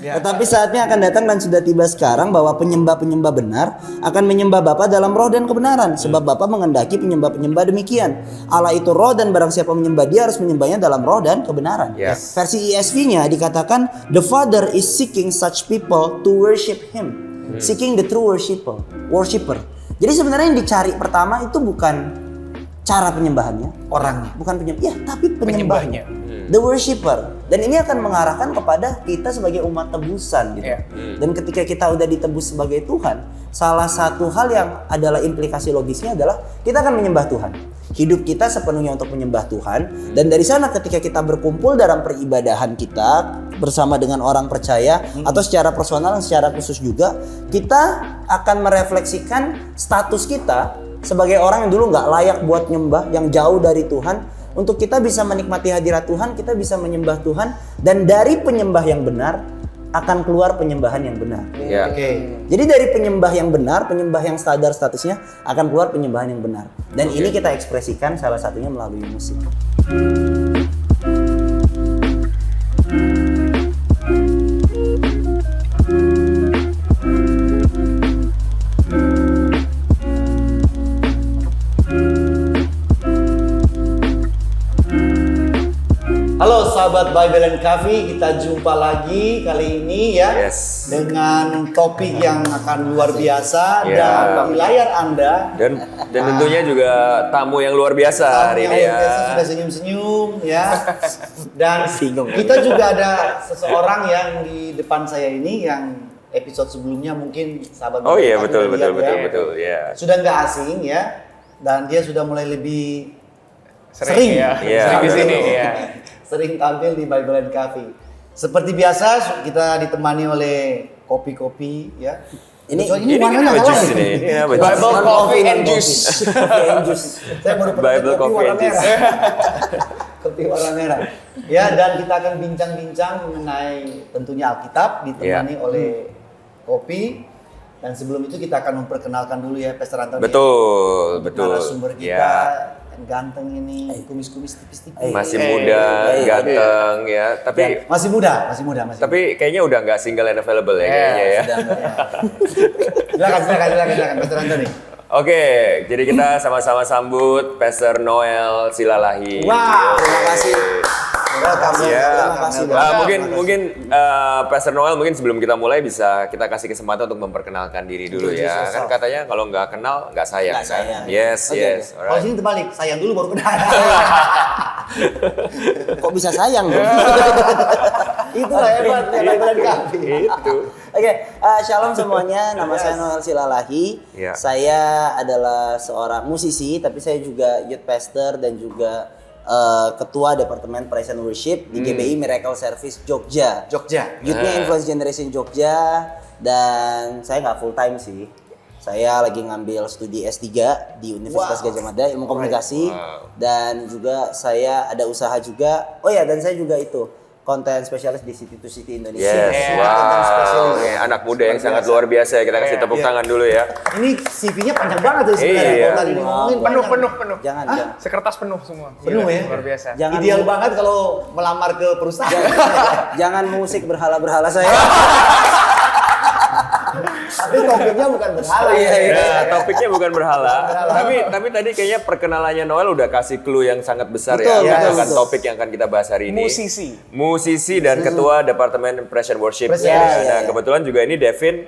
Tetapi saatnya akan datang dan sudah tiba sekarang bahwa penyembah-penyembah benar akan menyembah Bapa dalam roh dan kebenaran. Sebab Bapa mengendaki penyembah-penyembah demikian. Allah itu roh dan barang siapa menyembah Dia harus menyembahnya dalam roh dan kebenaran. Versi ESV-nya dikatakan the Father is seeking such people to worship Him. Seeking the true worshipper. Jadi sebenarnya yang dicari pertama itu bukan cara penyembahannya, orangnya, bukan tapi penyembahnya. The worshipper. Dan ini akan mengarahkan kepada kita sebagai umat tebusan gitu. Dan ketika kita udah ditebus sebagai Tuhan, salah satu hal yang adalah implikasi logisnya adalah kita akan menyembah Tuhan. Hidup kita sepenuhnya untuk menyembah Tuhan. Dan dari sana ketika kita berkumpul dalam peribadahan kita bersama dengan orang percaya atau secara personal dan secara khusus juga, kita akan merefleksikan status kita sebagai orang yang dulu nggak layak buat nyembah, yang jauh dari Tuhan. Untuk kita bisa menikmati hadirat Tuhan, kita bisa menyembah Tuhan, dan dari penyembah yang benar akan keluar penyembahan yang benar. Jadi dari penyembah yang benar, penyembah yang sadar statusnya, akan keluar penyembahan yang benar. Dan ini kita ekspresikan salah satunya melalui musik. Halo sahabat Bible and Coffee, kita jumpa lagi kali ini ya dengan topik yang akan luar biasa dan di layar Anda dan tentunya juga tamu yang luar biasa hari ini ya. Sudah senyum-senyum ya. Dan kita juga ada seseorang yang di depan saya ini yang episode sebelumnya mungkin sahabat betul ya. Sudah nggak asing ya, dan dia sudah mulai lebih sering di sini ya. Sering tampil di Bible and Coffee. Seperti biasa kita ditemani oleh kopi-kopi ya. Ini warnanya kalah ini. Bible Coffee and Juice. Saya baru pernah Bible kopi Coffee warna and Juice. merah. Kopi warna merah. Ya, dan kita akan bincang-bincang mengenai tentunya Alkitab ditemani oleh kopi. Dan sebelum itu kita akan memperkenalkan dulu ya Pastor Antoni. Betul. Narasumber kita ganteng ini, kumis-kumis tipis-tipis. Masih muda, ganteng ya. Tapi masih muda. Tapi kayaknya udah nggak single and available ya kayaknya ya. Silakan Pastor Antoni. Oke, jadi kita sama-sama sambut Pastor Noel Silalahi. Wow, terima kasih. Mungkin Pastor Noel mungkin sebelum kita mulai bisa kita kasih kesempatan untuk memperkenalkan diri dulu ya. Kan katanya kalau nggak kenal nggak sayang. Yes. Kalau sini terbalik, sayang dulu baru kenal. Kok bisa sayang dong? Itulah hebat ya Bible Coffee. Itu. Oke, shalom semuanya. Nama saya Noel Silalahi. Saya adalah seorang musisi, tapi saya juga youth pastor dan juga ketua Departemen Praise and Worship di GBI Miracle Service Jogja. Youth-nya Influence Generation Jogja, dan saya nggak full time sih. Saya lagi ngambil studi S3 di Universitas Gadjah Mada, ilmu komunikasi, dan juga saya ada usaha juga. Oh ya, dan saya juga itu konten spesialis di City to City Indonesia. Anak muda yang sangat luar biasa ya. Kita kasih tepuk tangan dulu ya. Ini CV-nya panjang banget ya sebenarnya. Kalau tadi ngomongin penuh. Jangan. Sekertas penuh semua. Penuh ya? Luar biasa. Ideal banget kalau melamar ke perusahaan. Jangan musik berhala-berhala saya. Tapi topiknya bukan berhala. Topiknya bukan berhala. Tapi tadi kayaknya perkenalannya Noel udah kasih clue yang sangat besar ya. Itu akan topik yang akan kita bahas hari ini. Musisi dan ketua Departemen Praise and Worship. Nah, kebetulan juga ini Devin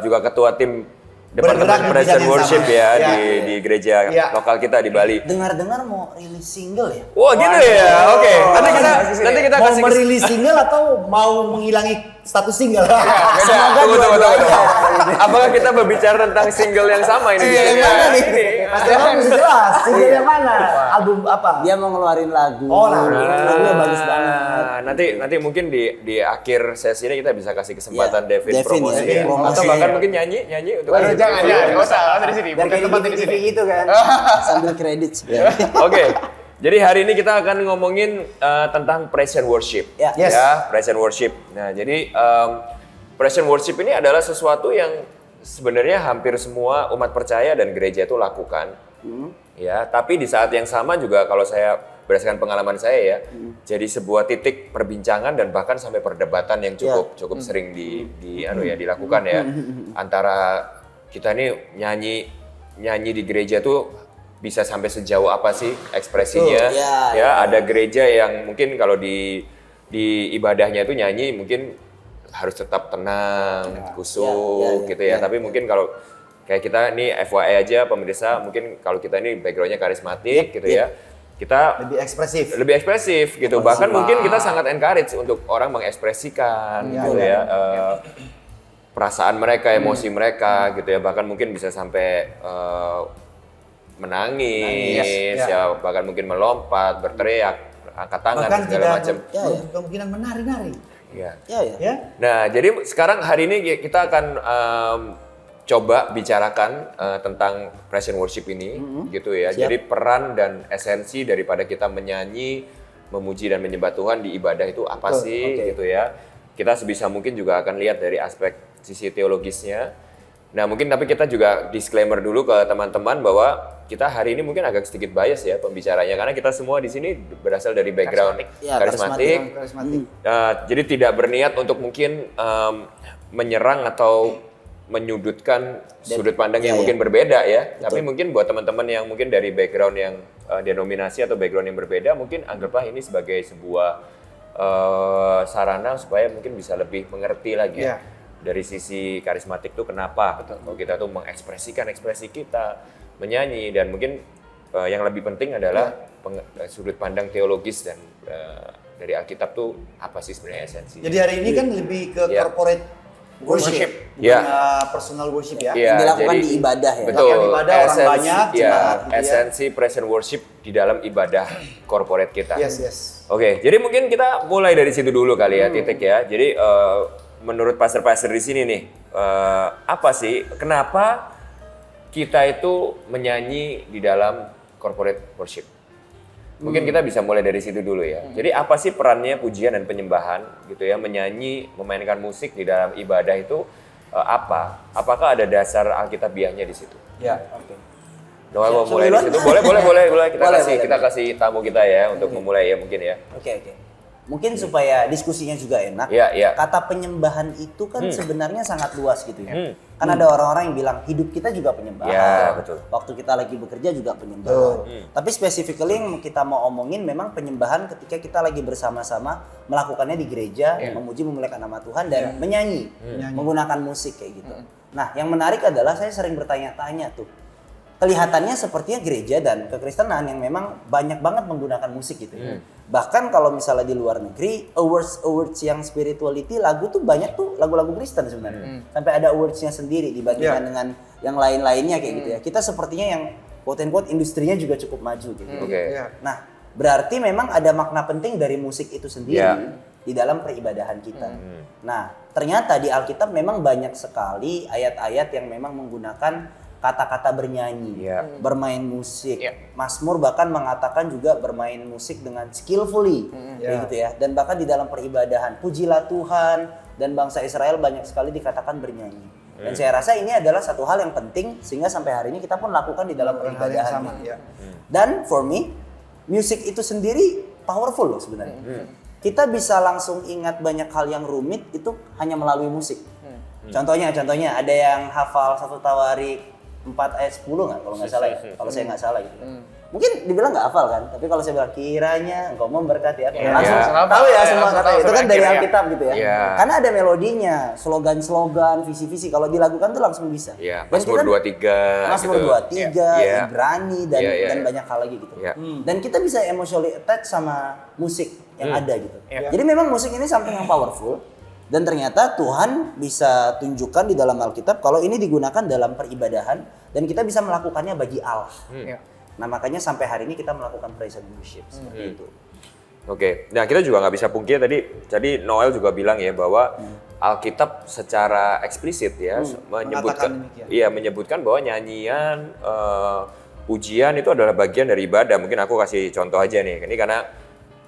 juga ketua tim Departemen Praise and Worship ya di gereja lokal kita di Bali. Dengar-dengar mau rilis single ya? Wah, gitu ya. Oke. Nanti kita mau kasih merilis single atau mau menghilangi status single? Semoga tunggu. Apakah kita berbicara tentang single yang sama ini? Yang mana nih? Pasti harus jelas. Single yang mana? Album apa? Dia mau ngeluarin lagu. Lagunya bagus banget. Nanti mungkin di akhir sesi ini kita bisa kasih kesempatan Devin promosi ya. Atau bahkan mungkin nyanyi untuk Jangan, nggak usah di sini. Biar kayak di TV gitu kan. Sambil kredit sebenarnya. Oke. Jadi hari ini kita akan ngomongin tentang praise and worship. Ya, praise and worship. Nah, jadi praise and worship ini adalah sesuatu yang sebenarnya hampir semua umat percaya dan gereja itu lakukan. Ya, tapi di saat yang sama juga kalau saya berdasarkan pengalaman saya ya, jadi sebuah titik perbincangan dan bahkan sampai perdebatan yang cukup sering dilakukan ya antara kita nih nyanyi di gereja tuh bisa sampai sejauh apa sih ekspresinya? Ada gereja yang mungkin kalau di ibadahnya itu nyanyi mungkin harus tetap tenang, kusuk gitu ya. Tapi mungkin kalau kayak kita nih FYI aja pemirsa, mungkin kalau kita ini backgroundnya karismatik gitu ya, kita lebih ekspresif gitu. Bahkan mungkin kita sangat encourage untuk orang mengekspresikan gitu ya, perasaan mereka, emosi mereka gitu ya. Bahkan mungkin bisa sampai menangis ya, bahkan mungkin melompat, berteriak, angkat tangan bahkan segala macam. Kemungkinan menari-nari. Ya. Ya. Nah, jadi sekarang hari ini kita akan coba bicarakan tentang praise and worship ini, gitu ya. Jadi peran dan esensi daripada kita menyanyi, memuji dan menyembah Tuhan di ibadah itu apa sih, gitu ya. Kita sebisa mungkin juga akan lihat dari aspek sisi teologisnya. Nah, mungkin tapi kita juga disclaimer dulu ke teman-teman bahwa kita hari ini mungkin agak sedikit bias ya pembicaranya karena kita semua di sini berasal dari background karismatik. Jadi tidak berniat untuk mungkin menyerang atau menyudutkan sudut pandang yang mungkin berbeda ya. Tapi mungkin buat teman-teman yang mungkin dari background yang denominasi atau background yang berbeda, mungkin anggaplah ini sebagai sebuah sarana supaya mungkin bisa lebih mengerti lagi dari sisi karismatik itu kenapa kalau kita tuh mengekspresikan ekspresi kita, menyanyi, dan mungkin yang lebih penting adalah sudut pandang teologis dan dari Alkitab tuh apa sih sebenarnya esensinya. Jadi hari ini kan lebih ke corporate worship, bukan personal worship ya. Yang dilakukan di ibadah ya. Betul. Ibadah orang banyak. Esensi praise and worship di dalam ibadah corporate kita. Yes. Oke, jadi mungkin kita mulai dari situ dulu kali ya, titik ya. Jadi menurut pastor-pastor di sini nih, apa sih, kenapa kita itu menyanyi di dalam corporate worship? Mungkin kita bisa mulai dari situ dulu ya. Jadi apa sih perannya pujian dan penyembahan gitu ya, menyanyi, memainkan musik di dalam ibadah itu apa? Apakah ada dasar alkitabiahnya di situ? Ya, Noel mau mulai di situ? Boleh. Kita kasih tamu kita ya untuk memulai ya mungkin ya. Oke. Mungkin supaya diskusinya juga enak. Kata penyembahan itu kan sebenarnya sangat luas gitu ya. Kan ada orang-orang yang bilang hidup kita juga penyembahan. Ya, betul. Waktu kita lagi bekerja juga penyembahan. Tapi specifically yang kita mau omongin memang penyembahan ketika kita lagi bersama-sama melakukannya di gereja, memuji memuliakan nama Tuhan dan menyanyi, menggunakan musik kayak gitu. Nah, yang menarik adalah saya sering bertanya-tanya tuh. Kelihatannya sepertinya gereja dan kekristenan yang memang banyak banget menggunakan musik gitu. Bahkan kalau misalnya di luar negeri, awards yang spirituality, lagu tuh banyak tuh lagu-lagu Kristen sebenarnya. Sampai ada awards-nya sendiri dibandingkan dengan yang lain-lainnya kayak gitu ya. Kita sepertinya yang quote-unquote industrinya juga cukup maju gitu. Nah, berarti memang ada makna penting dari musik itu sendiri di dalam peribadahan kita. Nah, ternyata di Alkitab memang banyak sekali ayat-ayat yang memang menggunakan kata-kata bernyanyi, bermain musik. Mazmur bahkan mengatakan juga bermain musik dengan skillfully, gitu ya. Dan bahkan di dalam peribadahan, pujilah Tuhan, dan bangsa Israel banyak sekali dikatakan bernyanyi. Dan saya rasa ini adalah satu hal yang penting sehingga sampai hari ini kita pun lakukan di dalam peribadahan. Dan for me, musik itu sendiri powerful loh sebenarnya. Kita bisa langsung ingat banyak hal yang rumit itu hanya melalui musik. Contohnya ada yang hafal satu Tawarik 4 ayat 10 nggak kalau nggak salah ya, kalau saya nggak salah gitu. Mungkin dibilang nggak hafal kan, tapi kalau saya bilang kiranya engkau memberkati aku, langsung tahu ya semua kata itu kan dari Alkitab gitu ya. Karena ada melodinya, slogan-slogan, visi-visi, kalau dilakukan tuh langsung bisa. Mazmur 23, Mazmur 23, Ibrani dan banyak hal lagi gitu. Dan kita bisa emotionally attach sama musik yang ada gitu. Jadi memang musik ini something yang powerful. Dan ternyata Tuhan bisa tunjukkan di dalam Alkitab kalau ini digunakan dalam peribadahan dan kita bisa melakukannya bagi Allah. Nah makanya sampai hari ini kita melakukan praise and worship seperti itu. Oke, nah kita juga nggak bisa pungkiri tadi Noel juga bilang ya bahwa Alkitab secara eksplisit ya menyebutkan bahwa nyanyian, pujian itu adalah bagian dari ibadah. Mungkin aku kasih contoh aja nih, ini karena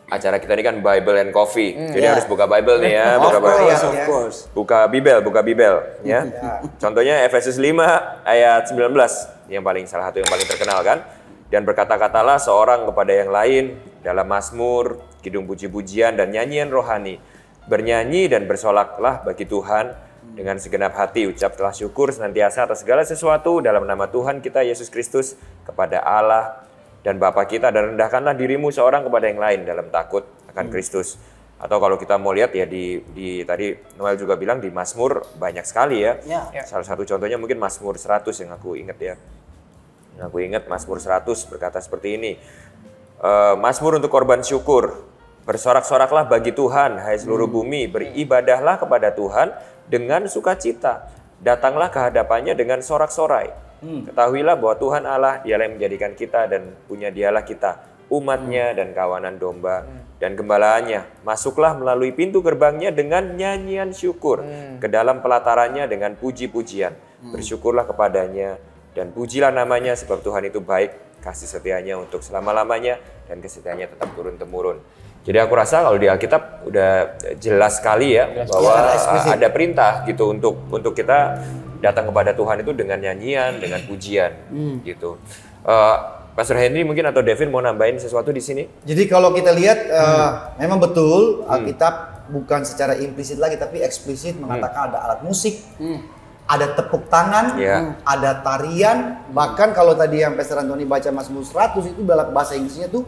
acara kita ini kan Bible and Coffee, jadi harus buka Bible nih ya, buka Bible ya. Contohnya Efesus 5 ayat 19 salah satu yang paling terkenal kan. Dan berkata-katalah seorang kepada yang lain dalam mazmur, kidung puji-pujian dan nyanyian rohani. Bernyanyi dan bersolaklah bagi Tuhan dengan segenap hati, ucaplah syukur senantiasa atas segala sesuatu dalam nama Tuhan kita Yesus Kristus kepada Allah dan Bapa kita, dan rendahkanlah dirimu seorang kepada yang lain dalam takut akan Kristus. Atau kalau kita mau lihat ya di tadi Noel juga bilang di Mazmur banyak sekali ya. Salah satu contohnya mungkin Mazmur 100 yang aku ingat ya. Yang aku ingat Mazmur 100 berkata seperti ini. Mazmur untuk korban syukur. Bersorak-soraklah bagi Tuhan, hai seluruh bumi, beribadahlah kepada Tuhan dengan sukacita. Datanglah ke hadapannya dengan sorak-sorai. Ketahuilah bahwa Tuhan Allah, dialah yang menjadikan kita dan punya dialah kita, umatnya dan kawanan domba dan gembalaannya. Masuklah melalui pintu gerbangnya dengan nyanyian syukur, ke dalam pelatarannya dengan puji-pujian. Bersyukurlah kepadanya dan pujilah namanya, sebab Tuhan itu baik, kasih setianya untuk selama-lamanya dan kesetiaannya tetap turun-temurun. Jadi aku rasa kalau di Alkitab udah jelas sekali ya bahwa ada perintah gitu untuk kita datang kepada Tuhan itu dengan nyanyian, dengan pujian gitu. Pastor Henry mungkin atau Devin mau nambahin sesuatu di sini? Jadi kalau kita lihat memang betul Alkitab bukan secara implisit lagi tapi eksplisit mengatakan ada alat musik, ada tepuk tangan, ada tarian, bahkan kalau tadi yang Pastor Anthony baca Mazmur 100 itu dalam bahasa Inggrisnya tuh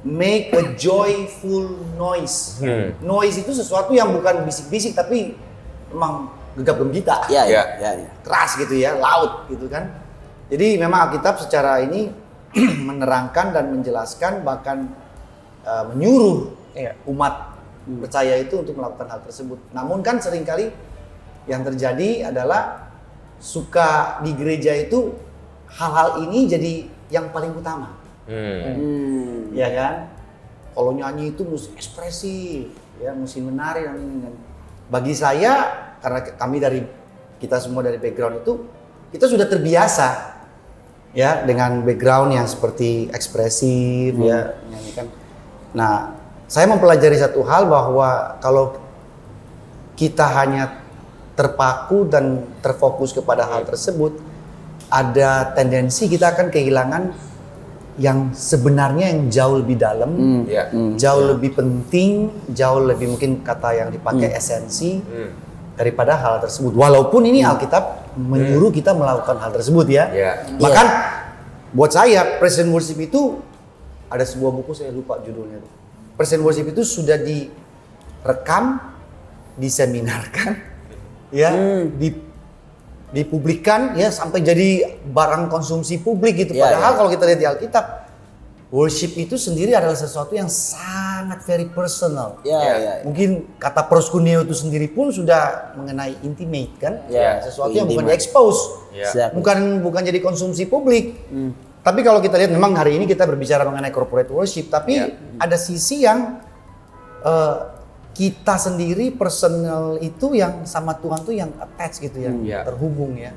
make a joyful noise. Noise itu sesuatu yang bukan bisik-bisik tapi memang gegap gempita. Keras gitu ya, loud gitu kan. Jadi memang Alkitab secara ini menerangkan dan menjelaskan bahkan menyuruh umat percaya itu untuk melakukan hal tersebut. Namun kan seringkali yang terjadi adalah suka di gereja itu hal-hal ini jadi yang paling utama. Ya kan? Kalau nyanyi itu mesti ekspresif, ya mesti menarik dan ini. Bagi saya, karena kita semua dari background itu, kita sudah terbiasa ya dengan background yang seperti ekspresif ya menyanyikan. Nah, saya mempelajari satu hal bahwa kalau kita hanya terpaku dan terfokus kepada hal tersebut, ada tendensi kita akan kehilangan yang sebenarnya yang jauh lebih dalam, jauh lebih penting, jauh lebih mungkin kata yang dipakai esensi daripada hal tersebut. Walaupun ini Alkitab menyuruh kita melakukan hal tersebut ya. Bahkan buat saya Present Worship itu ada sebuah buku saya lupa judulnya. Present Worship itu sudah direkam, diseminarkan, ya, dipublikkan ya sampai jadi barang konsumsi publik gitu. Padahal kalau kita lihat di Alkitab, worship itu sendiri adalah sesuatu yang sangat very personal. Mungkin kata proskuneo itu sendiri pun sudah mengenai intimate kan, sesuatu yang bukan di-expose, bukan jadi konsumsi publik. Tapi kalau kita lihat memang hari ini kita berbicara mengenai corporate worship, tapi ada sisi yang kita sendiri personal itu yang sama Tuhan tuh yang attach gitu ya, terhubung ya.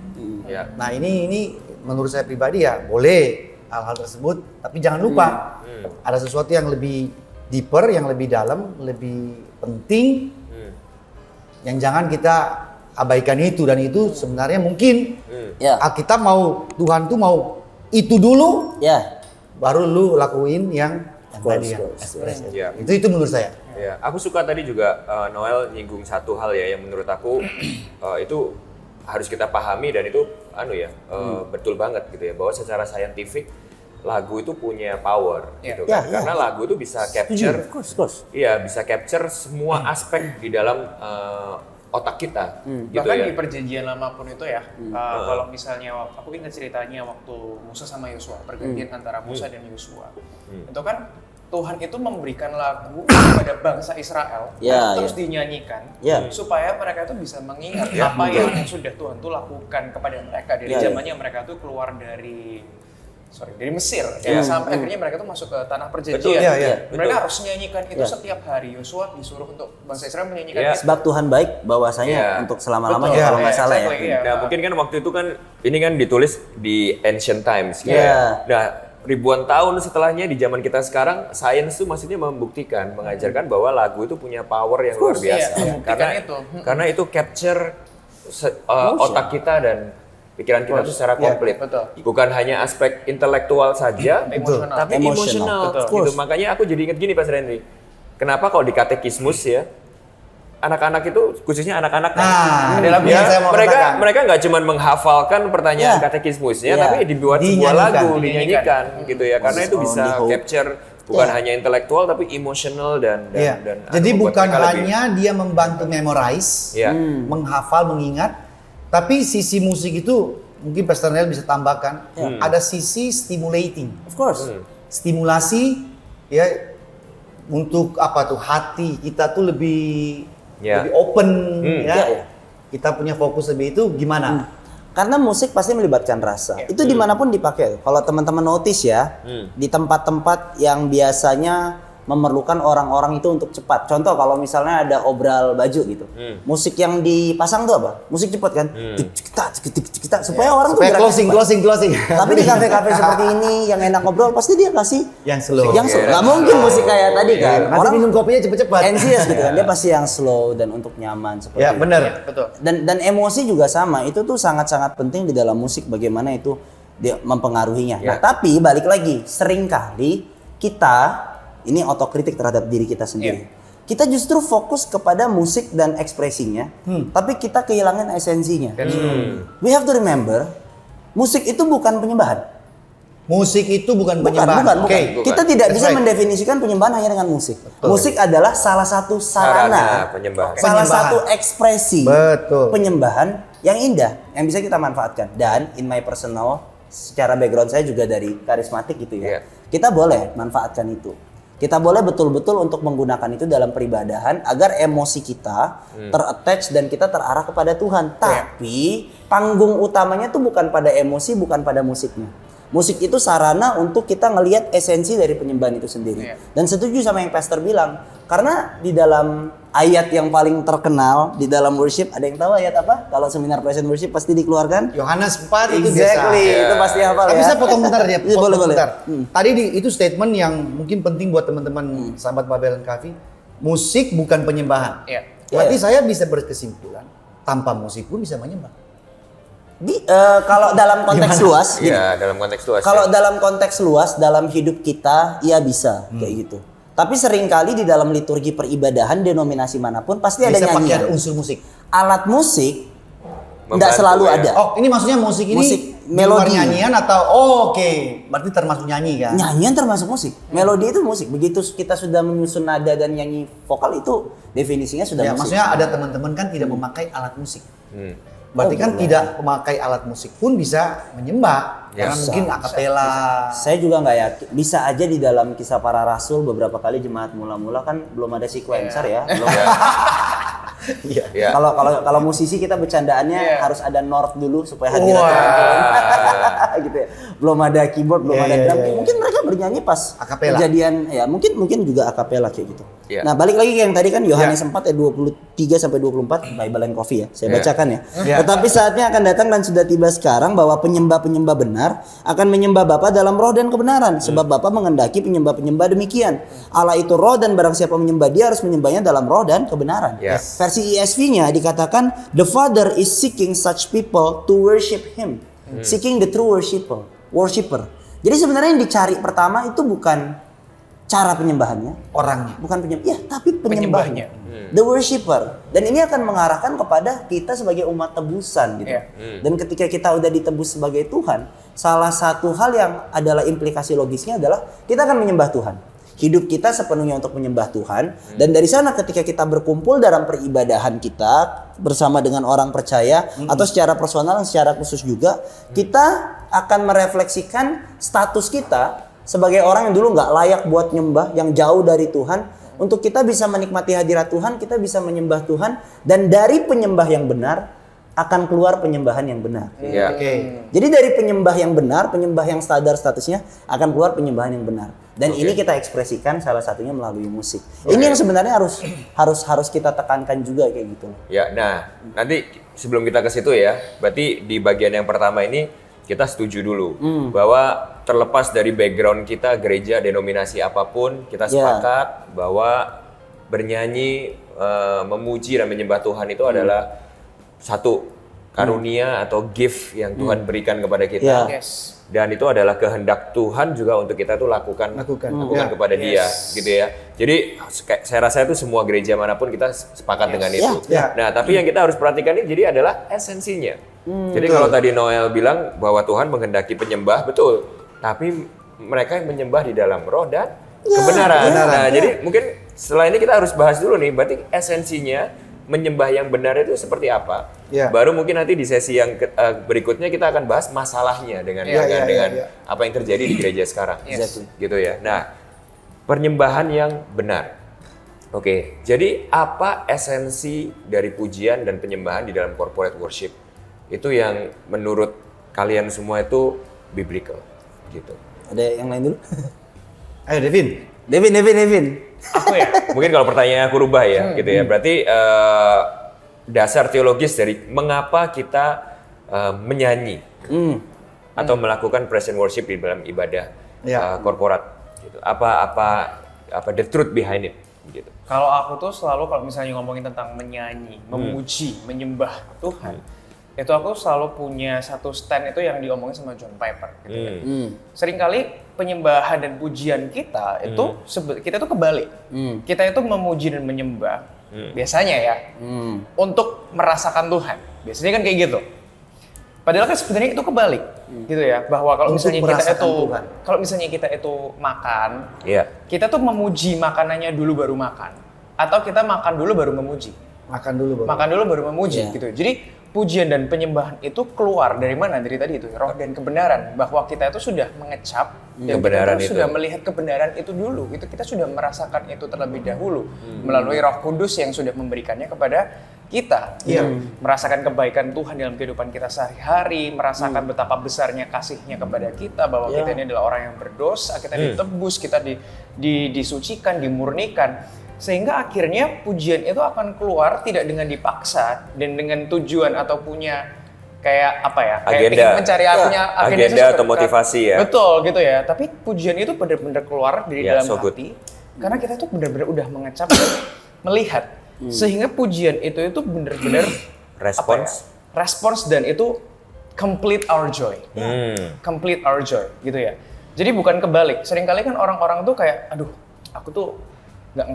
Nah ini menurut saya pribadi ya boleh hal-hal tersebut, tapi jangan lupa ada sesuatu yang lebih deeper, yang lebih dalam, lebih penting, yang jangan kita abaikan itu, dan itu sebenarnya mungkin Alkitab mau Tuhan tuh mau itu dulu, baru lu lakuin yang tadi yang express. Itu menurut saya. Ya, aku suka tadi juga Noel nyinggung satu hal ya yang menurut aku itu harus kita pahami, dan itu betul banget gitu ya, bahwa secara saintifik lagu itu punya power gitu kan. Karena lagu itu bisa capture, bisa capture semua aspek di dalam otak kita. Gitu bahkan ya. di perjanjian lama pun itu ya, kalau misalnya aku ingat ceritanya waktu Musa sama Yosua, pergantian antara Musa dan Yosua, itu kan Tuhan itu memberikan lagu kepada bangsa Israel terus dinyanyikan supaya mereka itu bisa mengingat apa yang sudah Tuhan tuh lakukan kepada mereka dari zamannya mereka tuh keluar dari Mesir sampai akhirnya mereka tuh masuk ke tanah perjanjian. Mereka harus menyanyikan itu setiap hari. Yosua disuruh untuk bangsa Israel menyanyikan itu. Sebab Tuhan baik bahwasanya untuk selama-lamanya kalau nggak salah ya. Nah mungkin kan waktu itu kan ini kan ditulis di ancient times gitu. Nah ribuan tahun setelahnya di zaman kita sekarang, sains itu maksudnya membuktikan, mengajarkan bahwa lagu itu punya power yang luar biasa. Karena itu capture otak kita dan pikiran kita tuh secara komplit. betul. Bukan hanya aspek intelektual saja, Emosional. tapi emosional. Betul. Gitu. Makanya aku jadi ingat gini Pas Rendy. Kenapa kalau di katekismus ya, anak-anak itu khususnya anak-anak Ada lagu yang saya mau katakan. mereka nggak cuma menghafalkan pertanyaan katekismusnya, tapi dibuat sebuah lagu, dinyanyikan gitu ya, karena itu bisa capture bukan hanya intelektual tapi emosional dan Jadi membuat bukan mereka hanya dia membantu memorize, menghafal, mengingat, tapi sisi musik itu mungkin Pastor Nel bisa tambahkan, ada sisi stimulating. Of course. Stimulasi ya untuk apa tuh hati kita tuh lebih open ya. Kita punya fokus lebih itu gimana? Karena musik pasti melibatkan rasa. Itu dimanapun dipakai. Kalau teman-teman notice ya, di tempat-tempat yang biasanya memerlukan orang-orang itu untuk cepat. Contoh kalau misalnya ada obral baju gitu. Musik yang dipasang tuh apa? Musik cepat kan? Kita supaya orang tuh Supaya geraknya closing. cepat. Tapi di kafe-kafe seperti ini yang enak ngobrol pasti dia kasih yang slow. Yang slow. Nggak mungkin musik kayak tadi kan. Nanti minum kopinya cepet-cepet. anxious gitu kan. Dia pasti yang slow dan untuk nyaman seperti Ya itu. benar. Betul. Dan emosi juga sama. Itu tuh sangat-sangat penting di dalam musik bagaimana itu dia mempengaruhinya. Nah, tapi balik lagi, seringkali kita ini otokritik terhadap diri kita sendiri. Kita justru fokus kepada musik dan ekspresinya, tapi kita kehilangan esensinya. We have to remember, musik itu bukan penyembahan. Musik itu bukan Bukan. penyembahan. Oke. Kita tidak That's bisa right. mendefinisikan penyembahan hanya dengan musik. Betul. Musik adalah salah satu sarana penyembahan. salah Penyembahan. satu ekspresi Betul. penyembahan yang indah yang bisa kita manfaatkan. Dan in my personal, secara background saya juga dari karismatik gitu ya. Kita boleh manfaatkan itu. Kita boleh betul-betul untuk menggunakan itu dalam peribadahan agar emosi kita ter-attach dan kita terarah kepada Tuhan. Tapi panggung utamanya tuh bukan pada emosi, bukan pada musiknya. Musik itu sarana untuk kita ngelihat esensi dari penyembahan itu sendiri. Dan setuju sama yang Pastor bilang, karena di dalam ayat yang paling terkenal di dalam worship, ada yang tahu ayat apa? Kalau seminar Present Worship pasti dikeluarkan. Yohanes 4 itu Exactly, biasa. itu pasti hafal Tapi ya. saya potong bentar ya, Iya, boleh. bentar. Tadi itu statement yang mungkin penting buat teman-teman sahabat Babel dan Kavi. Musik bukan penyembahan. Berarti saya bisa berkesimpulan, tanpa musik pun bisa menyembah. Kalau dalam konteks luas, gini. Iya, dalam konteks luas. Kalau dalam konteks luas dalam hidup kita, ya bisa kayak gitu. Tapi seringkali di dalam liturgi peribadahan denominasi manapun pasti ada Bisa pakai nyanyian. ada unsur musik. Alat musik Membantu, tidak selalu ada. Oh, ini maksudnya musik ini Musik, di luar melodi. nyanyian atau oke. Berarti termasuk nyanyi kan? Nyanyian termasuk musik. Melodi itu musik. Begitu kita sudah menyusun nada dan nyanyi vokal itu definisinya sudah Ya, musik. maksudnya ada teman-teman kan tidak memakai alat musik. Berarti kan boleh. tidak memakai alat musik pun bisa menyembah. Karena mungkin akapela. Saya juga nggak yakin. Bisa aja di dalam Kisah Para Rasul beberapa kali jemaat mula-mula kan belum ada sequencer ya. Belum. Iya. Kalau musisi kita bercandaannya harus ada North dulu supaya hadirat gitu ya. Belum ada keyboard, belum ada drum. Mungkin mereka bernyanyi pas Akapela. kejadian ya, mungkin juga akapela kayak gitu. Iya. Nah, balik lagi ke yang tadi kan Yohanes 4 ayat 23 sampai 24 Bible and Coffee ya. Saya bacakan ya. Tetapi saatnya akan datang dan sudah tiba sekarang bahwa penyembah-penyembah benar akan menyembah Bapa dalam roh dan kebenaran, sebab Bapa mengendaki penyembah-penyembah demikian. Allah itu roh dan barang siapa menyembah Dia harus menyembahnya dalam roh dan kebenaran. Versi ESV-nya dikatakan the Father is seeking such people to worship Him. Seeking the true worshipper. Jadi sebenarnya yang dicari pertama itu bukan cara penyembahannya, Orangnya. bukan penyembah, ya tapi penyembahnya, the worshipper. Dan ini akan mengarahkan kepada kita sebagai umat tebusan gitu. Dan ketika kita udah ditebus sebagai Tuhan, salah satu hal yang adalah implikasi logisnya adalah kita akan menyembah Tuhan. Hidup kita sepenuhnya untuk menyembah Tuhan. Dan dari sana ketika kita berkumpul dalam peribadahan kita bersama dengan orang percaya atau secara personal dan secara khusus juga, kita akan merefleksikan status kita sebagai orang yang dulu nggak layak buat nyembah, yang jauh dari Tuhan, untuk kita bisa menikmati hadirat Tuhan, kita bisa menyembah Tuhan, dan dari penyembah yang benar akan keluar penyembahan yang benar. Jadi dari penyembah yang benar, penyembah yang sadar statusnya, akan keluar penyembahan yang benar. Dan ini kita ekspresikan salah satunya melalui musik. Ini yang sebenarnya harus kita tekankan juga kayak gitu. Ya, nah nanti sebelum kita ke situ ya, berarti di bagian yang pertama ini kita setuju dulu bahwa terlepas dari background kita gereja denominasi apapun, kita sepakat bahwa bernyanyi, memuji dan menyembah Tuhan itu adalah satu karunia atau gift yang Tuhan berikan kepada kita. Ya. Yes. Dan itu adalah kehendak Tuhan juga untuk kita tuh lakukan kepada Dia, gitu ya. Jadi saya rasa itu semua gereja manapun kita sepakat dengan itu. Nah, tapi yang kita harus perhatikan ini jadi adalah esensinya. Jadi kalau tadi Noel bilang bahwa Tuhan menghendaki penyembah, betul. Tapi mereka yang menyembah di dalam roh dan kebenaran. Nah, jadi mungkin setelah ini kita harus bahas dulu nih, berarti esensinya menyembah yang benar itu seperti apa? Baru mungkin nanti di sesi yang berikutnya kita akan bahas masalahnya dengan apa yang terjadi di gereja sekarang, gitu ya. Nah, penyembahan yang benar. Oke, jadi apa esensi dari pujian dan penyembahan di dalam corporate worship? Itu yang menurut kalian semua itu biblical, gitu. Ada yang lain dulu? Ayo Devin. Devin. Aku ya. Mungkin kalau pertanyaan aku rubah ya, gitu ya. Berarti dasar teologis dari mengapa kita menyanyi atau melakukan praise and worship di dalam ibadah korporat. Gitu. Apa the truth behind it? Gitu. Kalau aku tuh selalu kalau misalnya ngomongin tentang menyanyi, memuji, menyembah Tuhan, itu aku selalu punya satu stand itu yang diomongin sama John Piper. Gitu ya. Seringkali penyembahan dan pujian kita itu kita tuh kebalik. Kita itu memuji dan menyembah biasanya ya untuk merasakan Tuhan. Biasanya kan kayak gitu. Padahal kan sebenarnya itu kebalik gitu ya, bahwa kalau misalnya kita itu makan, kita tuh memuji makanannya dulu baru makan, atau kita makan dulu baru memuji. Makan dulu baru memuji gitu. Jadi pujian dan penyembahan itu keluar dari mana? Dari tadi itu roh dan kebenaran, bahwa kita itu sudah mengecap dan kebenaran kita sudah melihat kebenaran itu dulu. Itu kita sudah merasakan itu terlebih dahulu melalui Roh Kudus yang sudah memberikannya kepada kita. Merasakan kebaikan Tuhan dalam kehidupan kita sehari-hari, merasakan betapa besarnya kasihnya kepada kita, bahwa kita ini adalah orang yang berdosa, kita ditebus, kita disucikan, dimurnikan. Sehingga akhirnya pujian itu akan keluar tidak dengan dipaksa dan dengan tujuan atau punya kayak apa ya, kayak agenda, mencari agenda atau motivasi ya. Betul gitu ya. Tapi pujian itu benar-benar keluar dari dalam hati karena kita tuh benar-benar udah mengecap dan melihat. Sehingga pujian itu benar-benar respons dan itu complete our joy. Complete our joy gitu ya. Jadi bukan kebalik. Seringkali kan orang-orang tuh kayak aduh, aku tuh nggak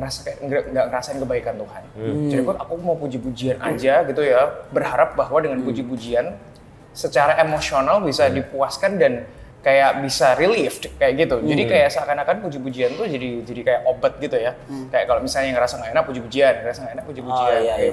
ngerasain kebaikan Tuhan. Jadi aku mau puji-pujian aja gitu ya, berharap bahwa dengan puji-pujian secara emosional bisa dipuaskan dan kayak bisa relieved kayak gitu. Jadi kayak seakan-akan puji-pujian tuh jadi kayak obat gitu ya. Kayak kalau misalnya ngerasa nggak enak puji-pujian,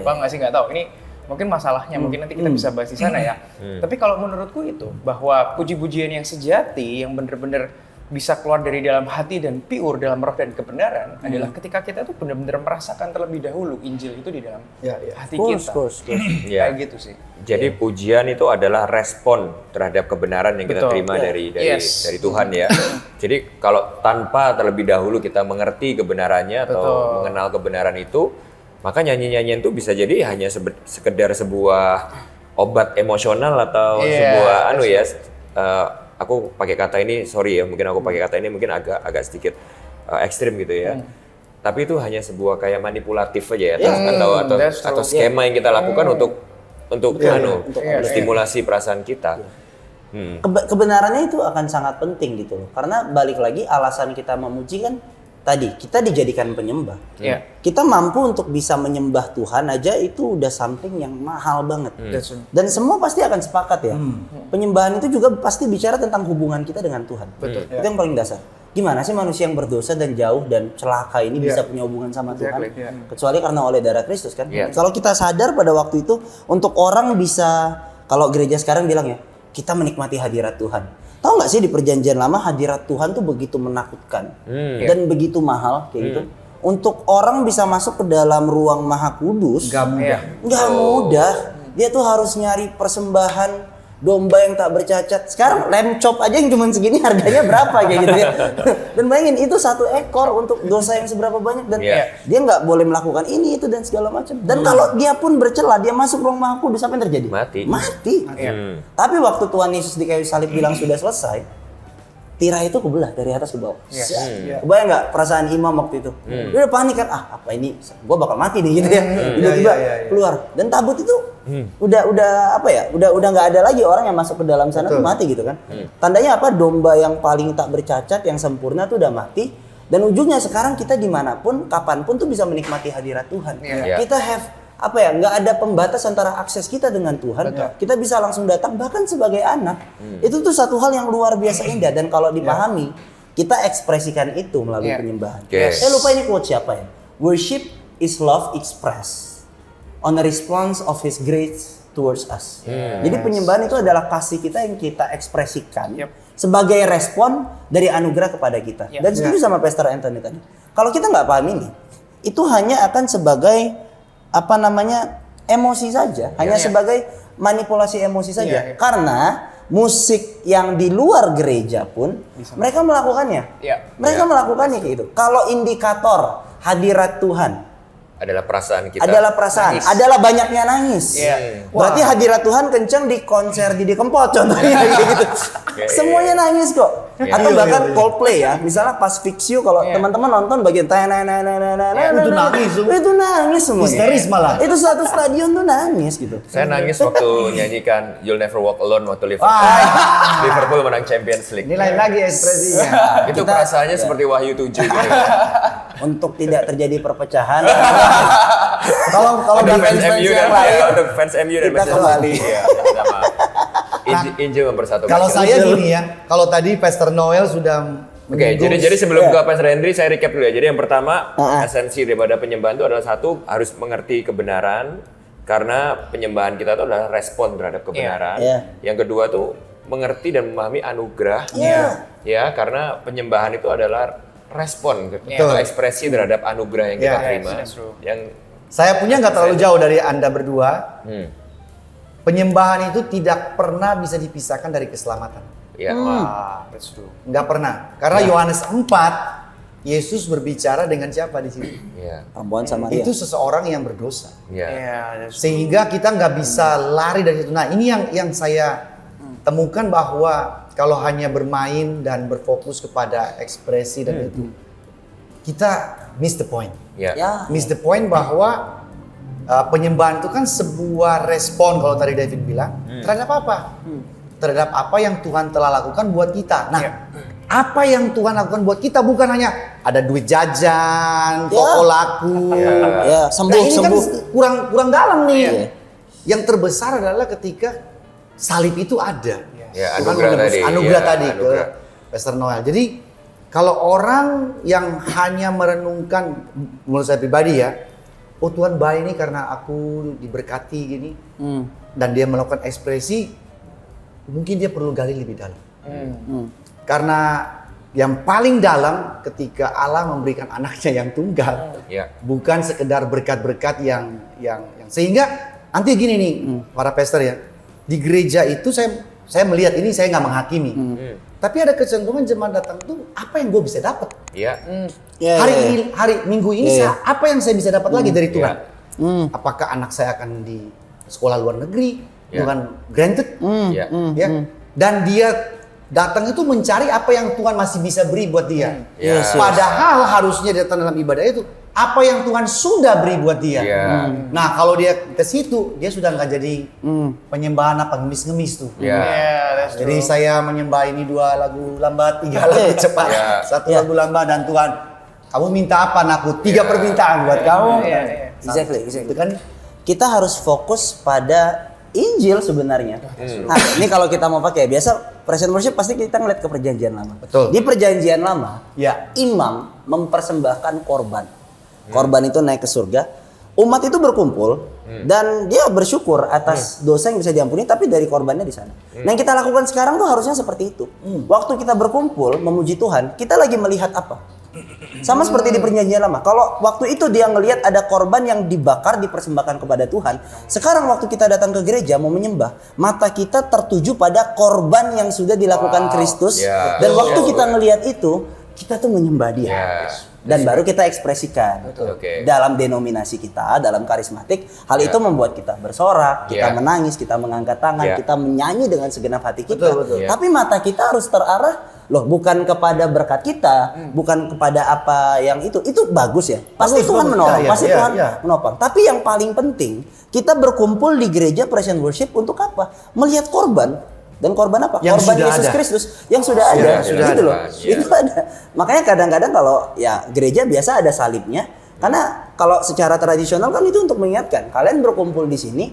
Bang nggak sih, nggak tahu. Ini mungkin masalahnya, mungkin nanti kita bisa bahas di sana ya. Tapi kalau menurutku itu bahwa puji-pujian yang sejati, yang bener-bener bisa keluar dari dalam hati dan pure dalam roh dan kebenaran adalah ketika kita tuh benar-benar merasakan terlebih dahulu Injil itu di dalam hati kita. Kayak gitu sih. Jadi pujian itu adalah respon terhadap kebenaran yang kita terima dari Tuhan ya. Jadi kalau tanpa terlebih dahulu kita mengerti kebenarannya atau mengenal kebenaran itu, maka nyanyi-nyanyian itu bisa jadi hanya sekedar sebuah obat emosional atau sebuah aku pakai kata ini, sorry ya, mungkin aku pakai kata ini mungkin agak sedikit ekstrim gitu ya. Tapi itu hanya sebuah kayak manipulatif aja ya, atau skema yang kita lakukan untuk stimulasi perasaan kita. Kebenarannya itu akan sangat penting gitu loh. Karena balik lagi alasan kita memuji kan tadi kita dijadikan penyembah. Kita mampu untuk bisa menyembah Tuhan aja itu udah something yang mahal banget. Dan semua pasti akan sepakat ya. Penyembahan itu juga pasti bicara tentang hubungan kita dengan Tuhan. Itu yang paling dasar. Gimana sih manusia yang berdosa dan jauh dan celaka ini bisa punya hubungan sama Tuhan? Kecuali karena oleh darah Kristus kan. Kalau kita sadar pada waktu itu, untuk orang bisa, kalau gereja sekarang bilang ya, kita menikmati hadirat Tuhan. Tahu nggak sih di perjanjian lama hadirat Tuhan tuh begitu menakutkan dan begitu mahal kayak gitu. Untuk orang bisa masuk ke dalam ruang Maha Kudus nggak mudah. Dia tuh harus nyari persembahan domba yang tak bercacat. Sekarang lamb chop aja yang cuma segini harganya berapa kayak gitu ya. Dan bayangin itu 1 ekor untuk dosa yang seberapa banyak dan dia nggak boleh melakukan ini itu dan segala macam. Dan kalau dia pun bercela, dia masuk ruang Maha Kudus, apa yang terjadi? Mati. Tapi waktu Tuhan Yesus di kayu salib bilang sudah selesai, tirai itu kebelah dari atas ke bawah. Iya. Kebayang nggak perasaan imam waktu itu? Dia udah panik kan, apa ini? Gua bakal mati nih gitu ya. Tiba-tiba keluar dan tabut itu udah apa ya? Udah nggak ada lagi orang yang masuk ke dalam sana tuh mati gitu kan. Tandanya apa? Domba yang paling tak bercacat, yang sempurna tuh udah mati. Dan ujungnya sekarang kita dimanapun, kapanpun tuh bisa menikmati hadirat Tuhan. Kita apa ya, nggak ada pembatas antara akses kita dengan Tuhan. Kita bisa langsung datang bahkan sebagai anak. Itu tuh satu hal yang luar biasa indah, dan kalau dipahami kita ekspresikan itu melalui penyembahan. Saya lupa ini quote siapa ya. Worship is love expressed on the response of His grace towards us. Jadi penyembahan itu adalah kasih kita yang kita ekspresikan sebagai respon dari anugerah kepada kita. Dan setuju sama Pastor Anthony tadi. Kalau kita nggak paham ini, itu hanya akan sebagai apa namanya, emosi saja, hanya sebagai manipulasi emosi saja. Karena musik yang di luar gereja pun mereka melakukannya. Mereka melakukannya kayak gitu. Kalau indikator hadirat Tuhan adalah perasaan kita. Adalah perasaan, adalah banyaknya nangis. Berarti hadirat Tuhan kenceng di konser Didi Kempot contohnya kayak gitu. Semuanya nangis kok. Atau bahkan Coldplay ya, misalnya pas Fix You kalau teman-teman nonton bagian itu nangis. Itu nangis semuanya. Histeris malah. Itu satu stadion tuh nangis gitu. Saya nangis waktu nyanyikan You'll Never Walk Alone waktu Liverpool menang Champions League. Ini lain lagi ekspresinya. Itu perasaannya seperti Wahyu 7 gitu. Untuk tidak terjadi perpecahan. Kalau Untuk di fans MU dan untuk fans MU dan kita Manchester kembali. City. Iya, sama. Injil mempersatukan. Kalau kita. saya gini ya, kalau tadi Pastor Noel sudah Oke, jadi sebelum ke Pastor Henry saya recap dulu ya. Jadi yang pertama, esensi daripada penyembahan itu adalah satu, harus mengerti kebenaran, karena penyembahan kita itu adalah respon terhadap kebenaran. Yang kedua tuh mengerti dan memahami anugerah. Ya, karena penyembahan itu adalah respon atau ekspresi terhadap anugerah yang kita terima. Yang saya punya nggak terlalu jauh dari Anda berdua. Penyembahan itu tidak pernah bisa dipisahkan dari keselamatan. Nggak pernah. Karena Yohanes 4, Yesus berbicara dengan siapa di sini? Perempuan Samaria. Itu seseorang yang berdosa. Sehingga kita nggak bisa lari dari itu. Nah, ini yang saya temukan, bahwa kalau hanya bermain dan berfokus kepada ekspresi dan itu, kita miss the point. Miss the point bahwa penyembahan itu kan sebuah respon, kalau tadi David bilang, terhadap apa? Terhadap apa yang Tuhan telah lakukan buat kita. Nah, apa yang Tuhan lakukan buat kita bukan hanya ada duit jajan, toko laku. Sembuh, nah, ini sembuh. Kan kurang dalam nih. Yang terbesar adalah ketika salib itu ada. Anugerah tadi ke Pastor Noel. Jadi kalau orang yang hanya merenungkan, menurut saya pribadi ya, oh Tuhan baik nih karena aku diberkati gini, dan dia melakukan ekspresi, mungkin dia perlu gali lebih dalam. Karena yang paling dalam ketika Allah memberikan anaknya yang tunggal, bukan sekedar berkat-berkat yang sehingga nanti gini nih para pastor ya, di gereja itu saya melihat ini, saya nggak menghakimi, tapi ada kecenderungan jemaat datang tuh apa yang gue bisa dapat? Hari minggu ini apa yang saya bisa dapat lagi dari Tuhan? Apakah anak saya akan di sekolah luar negeri? Bukan granted, dan dia datang itu mencari apa yang Tuhan masih bisa beri buat dia. Padahal harusnya datang dalam ibadah itu apa yang Tuhan sudah beri buat dia. Nah, kalau dia ke situ, dia sudah nggak jadi penyembahan apa ngemis-ngemis tuh. Jadi saya menyembah ini 2 lagu lambat, 3 lagu cepat, 1 lagu lambat, dan Tuhan, kamu minta apa anakku? 3 permintaan buat kamu. Exactly. Itu kan kita harus fokus pada Injil sebenarnya. Nah, ini kalau kita mau pakai, biasa present worship pasti kita ngeliat ke perjanjian lama. Di perjanjian lama, imam mempersembahkan korban. Korban itu naik ke surga. Umat itu berkumpul dan dia bersyukur atas dosa yang bisa diampuni, tapi dari korbannya di sana. Nah, yang kita lakukan sekarang tuh harusnya seperti itu. Waktu kita berkumpul memuji Tuhan, kita lagi melihat apa? Sama seperti di perjanjian lama. Kalau waktu itu dia ngelihat ada korban yang dibakar, dipersembahkan kepada Tuhan. Sekarang waktu kita datang ke gereja mau menyembah, mata kita tertuju pada korban yang sudah dilakukan Kristus. Dan waktu kita ngelihat itu, kita tuh menyembah dia. Dan baru kita ekspresikan dalam denominasi kita, dalam karismatik. Hal itu membuat kita bersorak, kita menangis, kita mengangkat tangan, kita menyanyi dengan segenap hati kita. Tapi mata kita harus terarah Loh, bukan kepada berkat kita, bukan kepada apa yang itu bagus ya. Pasti Bagus, Tuhan bagus. menolong, Ya, pasti ya, Tuhan ya. menopang. Tapi yang paling penting, kita berkumpul di gereja praise and worship untuk apa? Melihat korban. Dan korban apa? Yang Korban sudah Yesus ada. Kristus yang sudah ada. sudah Gitu ada. loh. Iya. Itu ada. Makanya kadang-kadang kalau ya gereja biasa ada salibnya. Karena kalau secara tradisional kan itu untuk mengingatkan kalian berkumpul di sini,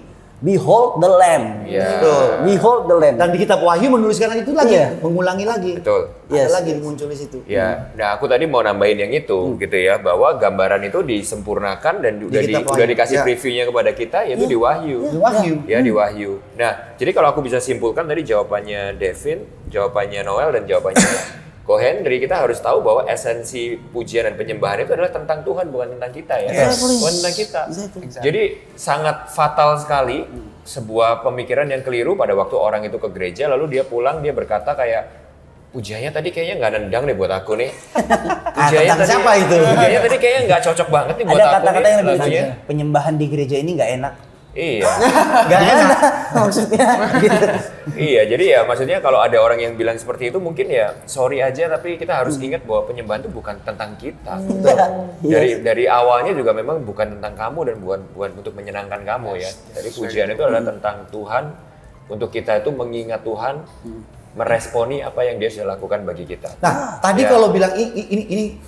behold the lamb. Iya. Betul. Behold the lamb. Dan di kitab Wahyu menuliskan itu lagi, Iya. mengulangi lagi. Betul. Ada Yes. lagi muncul di situ. Ya, nah aku tadi mau nambahin yang itu gitu ya, bahwa gambaran itu disempurnakan dan kitab udah Wahyu. dikasih Ya. previewnya kepada kita, yaitu di Wahyu. Di Wahyu. Ya, di Wahyu. Nah, jadi kalau aku bisa simpulkan tadi jawabannya Devin, jawabannya Noel, dan jawabannya Kohen, dari kita harus tahu bahwa esensi pujian dan penyembahan itu adalah tentang Tuhan, bukan tentang kita ya. Exactly. Bukan tentang kita. Exactly. Jadi sangat fatal sekali sebuah pemikiran yang keliru pada waktu orang itu ke gereja, lalu dia pulang, dia berkata kayak, pujiannya tadi kayaknya nggak nendang deh buat aku nih. tentang siapa itu? Pujiannya tadi kayaknya nggak cocok banget nih buat Ada aku kata-kata nih yang lebih lagunya. lucu. Penyembahan di gereja ini nggak enak. Iya. Gak enak. Maksudnya gitu. Iya, jadi ya maksudnya kalau ada orang yang bilang seperti itu mungkin ya sorry aja, tapi kita harus ingat bahwa penyembahan itu bukan tentang kita. Dari awalnya juga memang bukan tentang kamu dan bukan untuk menyenangkan kamu ya. Jadi pujian itu adalah tentang Tuhan, untuk kita itu mengingat Tuhan, meresponi apa yang Dia sudah lakukan bagi kita. Nah, tadi Ya. kalau bilang ini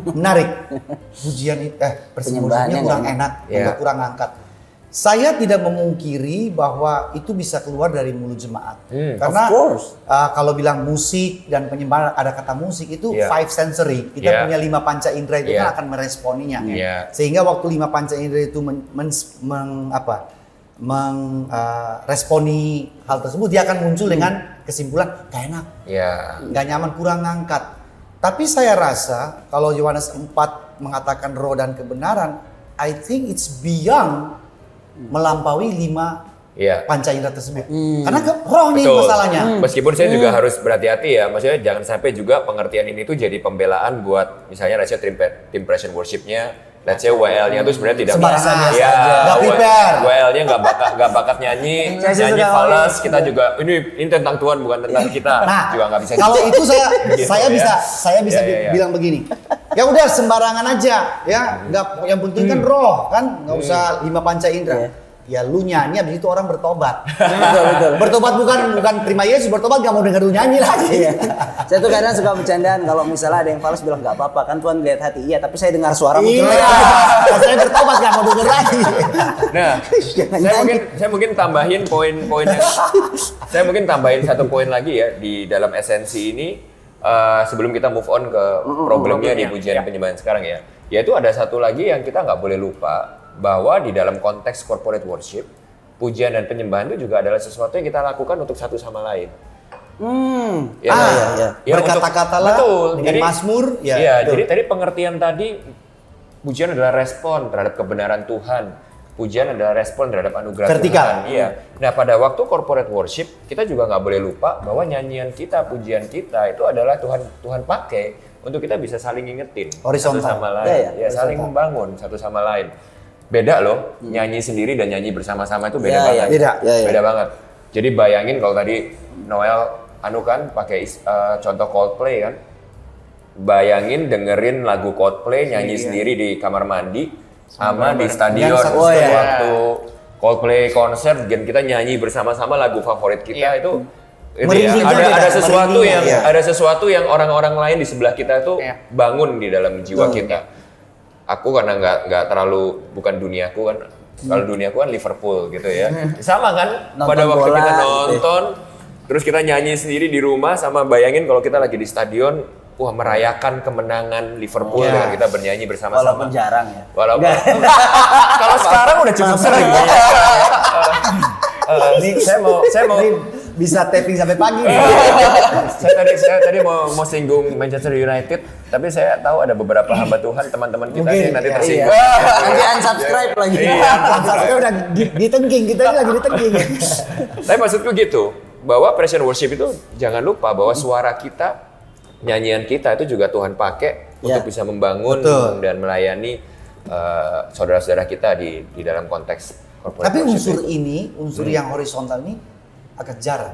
menarik. Pujian Penyembahannya persembahannya kurang nggak enak, Ya. atau kurang angkat. Saya tidak memungkiri bahwa itu bisa keluar dari mulut jemaat. Karena Of course. kalau bilang musik dan penyembahan, ada kata musik itu Yeah. five sensory. Kita Yeah. punya 5 panca indera itu Yeah. kan akan meresponinya. Yeah. Sehingga waktu 5 panca indera itu responi hal tersebut, dia akan muncul dengan kesimpulan gak enak, Ya. gak nyaman, kurang ngangkat. Tapi saya rasa kalau Yohanes 4 mengatakan roh dan kebenaran, I think it's beyond melampaui 5 Iya. panca indera tersebut. Karena roh nih Betul. masalahnya. Meskipun saya juga harus berhati-hati ya, maksudnya jangan sampai juga pengertian ini tuh jadi pembelaan buat misalnya let's say team praise and worship-nya, let's say WL-nya tuh sebenarnya tidak Sembarangan biasa ya, aja. Nggak prepare. WL-nya nggak bakat nyanyi, Saya sih nyanyi suka fals, kita juga ini tentang Tuhan bukan tentang kita, Nah, juga nggak bisa. kalau gitu. itu saya Gitu, saya ya. bisa Ya. bilang begini. Ya udah sembarangan aja, ya nggak, yang penting kan roh kan, nggak usah 5 panca indera. Ya lu nyanyi, abis itu orang bertobat. Betul. Bertobat bukan terima Yesus, bertobat gak mau denger lu nyanyi lagi. Iya. Saya tuh kadang suka bercandaan kalau misalnya ada yang fals bilang nggak apa-apa kan Tuhan lihat hati. Iya, tapi saya dengar suaramu Iya, jelek. saya bertobat gak mau denger lagi. Nah, Jangan saya nyanyi. mungkin tambahin poin-poin yang saya mungkin tambahin satu poin lagi ya di dalam esensi ini sebelum kita move on ke problemnya di pujian penyembahan sekarang ya. Yaitu ada satu lagi yang kita nggak boleh lupa, bahwa di dalam konteks corporate worship, pujian dan penyembahan itu juga adalah sesuatu yang kita lakukan untuk satu sama lain. Ya, ya, Berkata-katalah betul. dengan Jadi, mazmur, ya. Iya, betul. jadi tadi pengertian tadi pujian adalah respon terhadap kebenaran Tuhan. Pujian adalah respon terhadap anugerah Vertikal. Tuhan. Iya. Nah, pada waktu corporate worship, kita juga nggak boleh lupa bahwa nyanyian kita, pujian kita itu adalah Tuhan pakai untuk kita bisa saling ngingetin Horizontal. satu sama lain. Iya, Ya, saling membangun satu sama lain. Beda loh, nyanyi sendiri dan nyanyi bersama-sama itu beda Iya, banget. iya, beda. Iya, iya. Beda banget. Jadi bayangin kalau tadi Noel pakai contoh Coldplay kan. Bayangin dengerin lagu Coldplay nyanyi sendiri di kamar mandi sama di stadion Yang satu waktu Coldplay konser dan kita nyanyi bersama-sama lagu favorit kita itu ya, Merinding ada beda, sesuatu merinding, yang iya. ada sesuatu yang orang-orang lain di sebelah kita itu Iya. bangun di dalam jiwa kita. Aku karena nggak terlalu bukan duniaku kan. Kalau duniaku kan Liverpool gitu ya. Sama kan Nonton pada waktu bola, kita gitu. nonton terus kita nyanyi sendiri di rumah sama bayangin kalau kita lagi di stadion wah merayakan kemenangan Liverpool dengan kita bernyanyi bersama-sama. Walaupun jarang ya. Walaupun kalau sekarang udah cukup sering. Ini saya mau Ini bisa taping sampai pagi. saya tadi mau singgung Manchester United, tapi saya tahu ada beberapa hamba Tuhan teman-teman kita Mungkin, yang nanti iya. tersinggung. Nanti unsubscribe lagi. Saya udah ditengking, kita ini lagi ditengking. Tapi maksudku gitu, bahwa praise and worship itu jangan lupa bahwa suara kita, nyanyian kita itu juga Tuhan pakai Ya. untuk bisa membangun Betul. dan melayani saudara-saudara kita di dalam konteks corporate Tapi worship unsur yang horizontal ini agak jarang.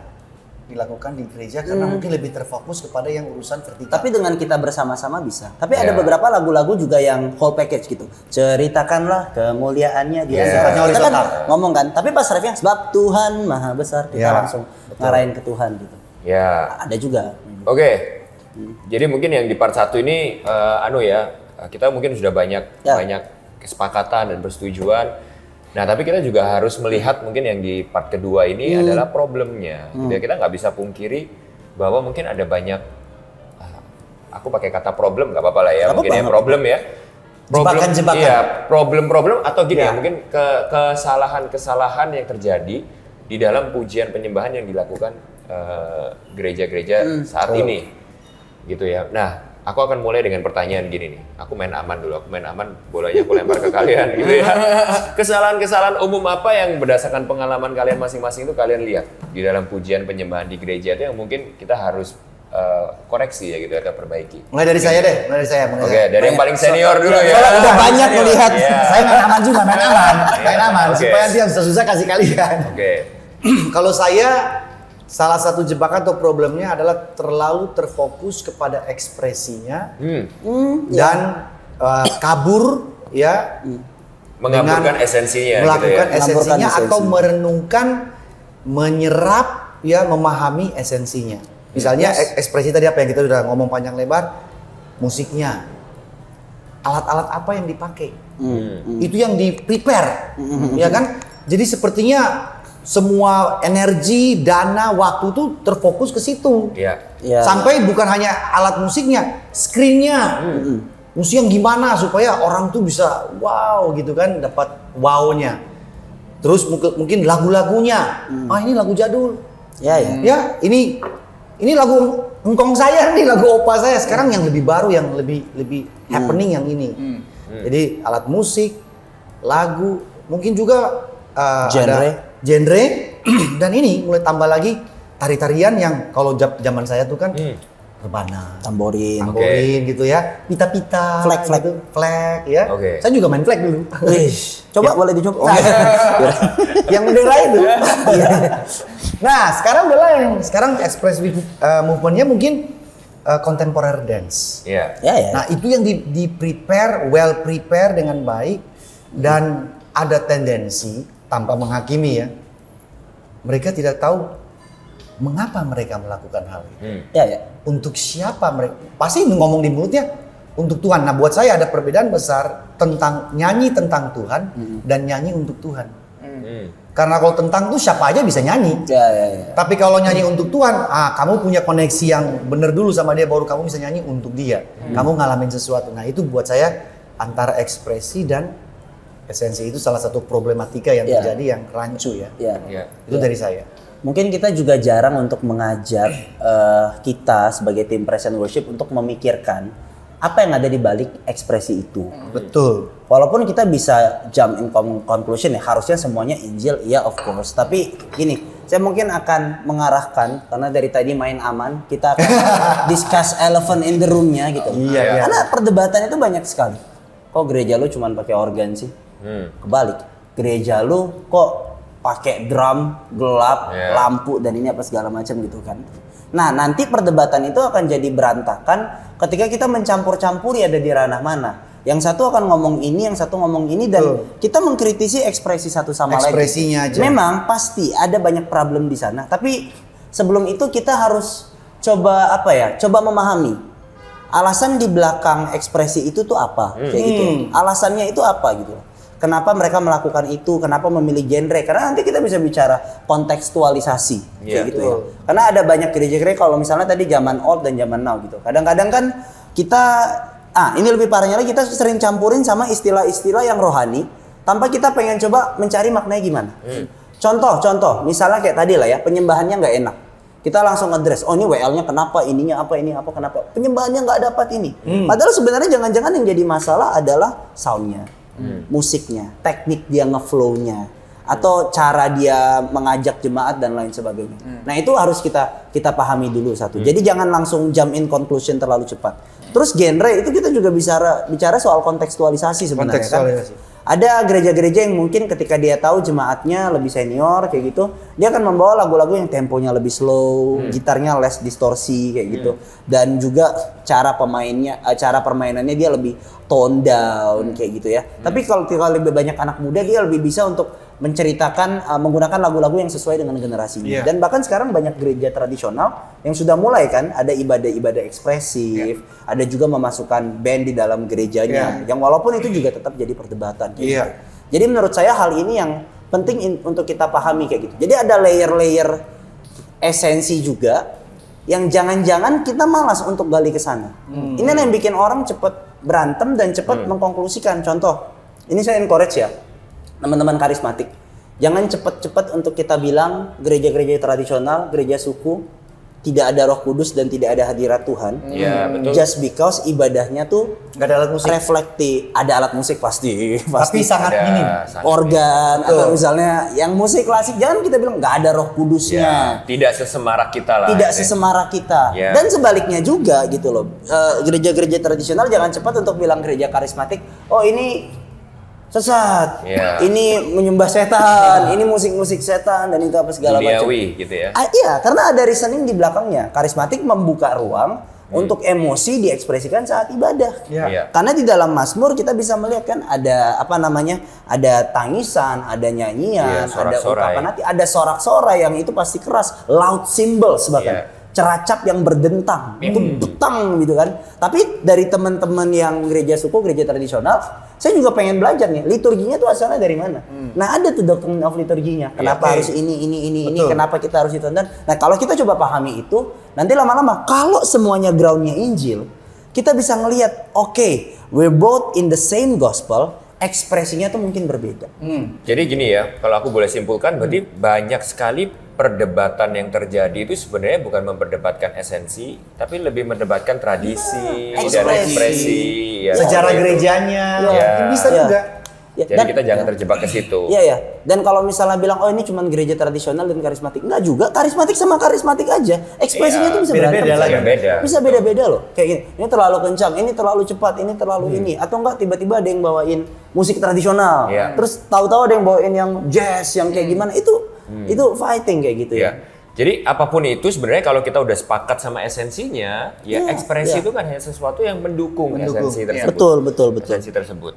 dilakukan di gereja karena mungkin lebih terfokus kepada yang urusan vertikal. Tapi dengan kita bersama-sama bisa. Tapi ada beberapa lagu-lagu juga yang whole package gitu. Ceritakanlah kemuliaannya dia. Sifatnya Kita kan horizontal. ngomong kan. Tapi pas ref yang sebab Tuhan Maha Besar kita langsung ngarahin ke Tuhan gitu. Ya. Ada juga. Oke. Jadi mungkin yang di part 1 ini kita mungkin sudah banyak kesepakatan dan persetujuan. Nah, tapi kita juga harus melihat mungkin yang di part kedua ini adalah problemnya. Gitu ya. Kita nggak bisa pungkiri bahwa mungkin ada banyak, aku pakai kata problem nggak apa-apa lah ya, mungkin ya problem ya. Jebakan-jebakan. Iya, problem-problem atau gini ya, mungkin kesalahan-kesalahan yang terjadi di dalam pujian penyembahan yang dilakukan gereja-gereja saat ini. Gitu ya. Nah, aku akan mulai dengan pertanyaan gini nih. Aku main aman dulu. Bolanya aku lempar ke kalian gitu ya. Kesalahan-kesalahan umum apa yang berdasarkan pengalaman kalian masing-masing itu kalian lihat di dalam pujian penyembahan di gereja itu yang mungkin kita harus koreksi ya gitu atau perbaiki. Mulai dari saya deh, Oke, dari yang paling senior dulu ya. Soalnya udah banyak melihat. Saya main aman juga, main aman. Oke. Supaya nanti yang susah-susah kasih kalian. Oke. Kalau saya, salah satu jebakan atau problemnya adalah terlalu terfokus kepada ekspresinya dan kabur ya Mengaburkan dengan esensinya melakukan gitu ya. esensinya Mengaburkan atau esensi. merenungkan, menyerap ya, memahami esensinya. Misalnya ekspresi tadi apa yang kita udah ngomong panjang lebar, musiknya, alat-alat apa yang dipakai, itu yang di prepare, ya kan? Jadi sepertinya semua energi, dana, waktu itu terfokus ke situ. Iya. Ya. Sampai bukan hanya alat musiknya, screen-nya. Musik yang gimana supaya orang tuh bisa wow gitu kan, dapat wow-nya. Terus mungkin lagu-lagunya. Ini lagu jadul. Ya. Ya, ini lagu engkong saya nih, lagu opa saya. Sekarang yang lebih baru, yang lebih happening yang ini. Jadi alat musik, lagu, mungkin juga genre dan ini mulai tambah lagi tari-tarian yang kalau zaman saya tuh kan rebana, Tamborin. gitu ya, pita-pita, Flag. gitu. Flag ya. Oke. Saya juga main flag dulu. Wih, coba boleh dicoba. Yang bendera itu. Nah, sekarang udah lain. Sekarang expressive movement-nya mungkin contemporary dance. Iya. Ya. Nah, itu yang di prepare, well prepare dengan baik dan ada tendensi tanpa menghakimi ya. Mereka tidak tahu mengapa mereka melakukan hal itu. Ya. Untuk siapa mereka? Pasti ngomong di mulutnya untuk Tuhan. Nah, buat saya ada perbedaan besar tentang nyanyi tentang Tuhan dan nyanyi untuk Tuhan. Karena kalau tentang tuh siapa aja bisa nyanyi. Ya. Tapi kalau nyanyi untuk Tuhan, kamu punya koneksi yang bener dulu sama dia baru kamu bisa nyanyi untuk dia. Kamu ngalamin sesuatu. Nah, itu buat saya antara ekspresi dan esensi itu salah satu problematika yang terjadi yang rancu ya. Ya. Itu dari saya. Mungkin kita juga jarang untuk mengajar kita sebagai tim praise and worship untuk memikirkan apa yang ada di balik ekspresi itu. Betul. Walaupun kita bisa jump in conclusion ya, harusnya semuanya Injil, iya of course. Tapi gini, saya mungkin akan mengarahkan, karena dari tadi main aman, kita akan discuss elephant in the room-nya gitu. Iya. Karena perdebatan itu banyak sekali. Kok gereja lu cuma pakai organ sih? Kebalik, gereja lu kok pakai drum, gelap, lampu dan ini apa segala macam gitu kan. Nah, nanti perdebatan itu akan jadi berantakan ketika kita mencampur-campuri ada di ranah mana. Yang satu akan ngomong ini, yang satu ngomong ini dan kita mengkritisi ekspresi satu sama lain. Ekspresinya aja. Memang pasti ada banyak problem di sana, tapi sebelum itu kita harus coba memahami alasan di belakang ekspresi itu tuh apa, kayak gitu. Alasannya itu apa gitu. Kenapa mereka melakukan itu? Kenapa memilih genre? Karena nanti kita bisa bicara kontekstualisasi, kayak gitu ya. Karena ada banyak gereja-gereja kalau misalnya tadi zaman old dan zaman now gitu. Kadang-kadang kan kita, ini lebih parahnya lagi kita sering campurin sama istilah-istilah yang rohani tanpa kita pengen coba mencari maknanya gimana. Contoh, misalnya kayak tadi lah ya, penyembahannya nggak enak. Kita langsung address, ini WL-nya kenapa, ininya apa, ini apa, kenapa. Penyembahannya nggak dapat ini. Padahal sebenarnya jangan-jangan yang jadi masalah adalah sound-nya. Musiknya, teknik dia ngeflow-nya, atau cara dia mengajak jemaat dan lain sebagainya. Nah itu harus kita pahami dulu satu. Jadi jangan langsung jump in conclusion terlalu cepat. Terus genre itu kita juga bicara soal kontekstualisasi sebenarnya kan. Ada gereja-gereja yang mungkin ketika dia tahu jemaatnya lebih senior kayak gitu, dia akan membawa lagu-lagu yang temponya lebih slow, gitarnya less distorsi kayak gitu, dan juga cara permainannya dia lebih tone down kayak gitu ya. Tapi kalau lebih banyak anak muda, dia lebih bisa untuk menceritakan menggunakan lagu-lagu yang sesuai dengan generasinya. Dan bahkan sekarang banyak gereja tradisional yang sudah mulai kan ada ibadah-ibadah ekspresif, ada juga memasukkan band di dalam gerejanya, yang walaupun itu juga tetap jadi perdebatan. Gitu. Jadi menurut saya hal ini yang penting untuk kita pahami kayak gitu. Jadi ada layer-layer esensi juga yang jangan-jangan kita malas untuk gali ke sana. Ini yang bikin orang cepat berantem dan cepat mengkonklusikan. Contoh, ini saya encourage ya teman-teman karismatik. Jangan cepat-cepat untuk kita bilang gereja-gereja tradisional, gereja suku tidak ada Roh Kudus dan tidak ada hadirat Tuhan. Betul. Just because ibadahnya tuh nggak ada alat musik. Ada alat musik pasti. Tapi sangat minim. Organ atau misalnya yang musik klasik, jangan kita bilang nggak ada Roh Kudusnya. Tidak sesemarak kita lah. Tidak sesemarak kita. Dan sebaliknya juga gitu loh. Gereja-gereja tradisional jangan cepat untuk bilang gereja karismatik, oh ini sesat, ini menyembah setan, ini musik-musik setan dan itu apa segala macam. Gitu ya. Iya, karena ada reasoning di belakangnya. Karismatik membuka ruang untuk emosi diekspresikan saat ibadah. Karena di dalam Mazmur kita bisa melihat kan ada ada tangisan, ada nyanyian, ada ungkapan hati, ada sorak-sorai yang itu pasti keras, loud cymbals bahkan. Ceracap yang berdentang, itu betang gitu kan. Tapi dari teman-teman yang gereja suku, gereja tradisional, saya juga pengen belajar nih, liturginya tuh asalnya dari mana. Nah ada tuh doctrine of liturginya, kenapa harus ini, kenapa kita harus itu. Nah kalau kita coba pahami itu, nanti lama-lama kalau semuanya groundnya Injil, kita bisa ngelihat, oke, we're both in the same gospel, ekspresinya tuh mungkin berbeda. Jadi gini ya, kalau aku boleh simpulkan, berarti banyak sekali perdebatan yang terjadi itu sebenarnya bukan memperdebatkan esensi, tapi lebih mendebatkan tradisi dan ekspresi. Sejarah gerejanya, bisa juga. Jadi kita jangan terjebak ke situ. Iya. Dan kalau misalnya bilang, oh ini cuma gereja tradisional dan karismatik, enggak juga. Karismatik sama karismatik aja, ekspresinya tuh bisa beda-beda. Bisa beda-beda loh. Kayak gini, ini terlalu kencang, ini terlalu cepat, ini terlalu ini. Atau enggak tiba-tiba ada yang bawain musik tradisional, terus tahu-tahu ada yang bawain yang jazz, yang kayak gimana itu fighting kayak gitu ya. Jadi apapun itu sebenarnya kalau kita udah sepakat sama esensinya, ekspresi itu kan hanya sesuatu yang mendukung esensi tersebut. Betul. Esensi tersebut.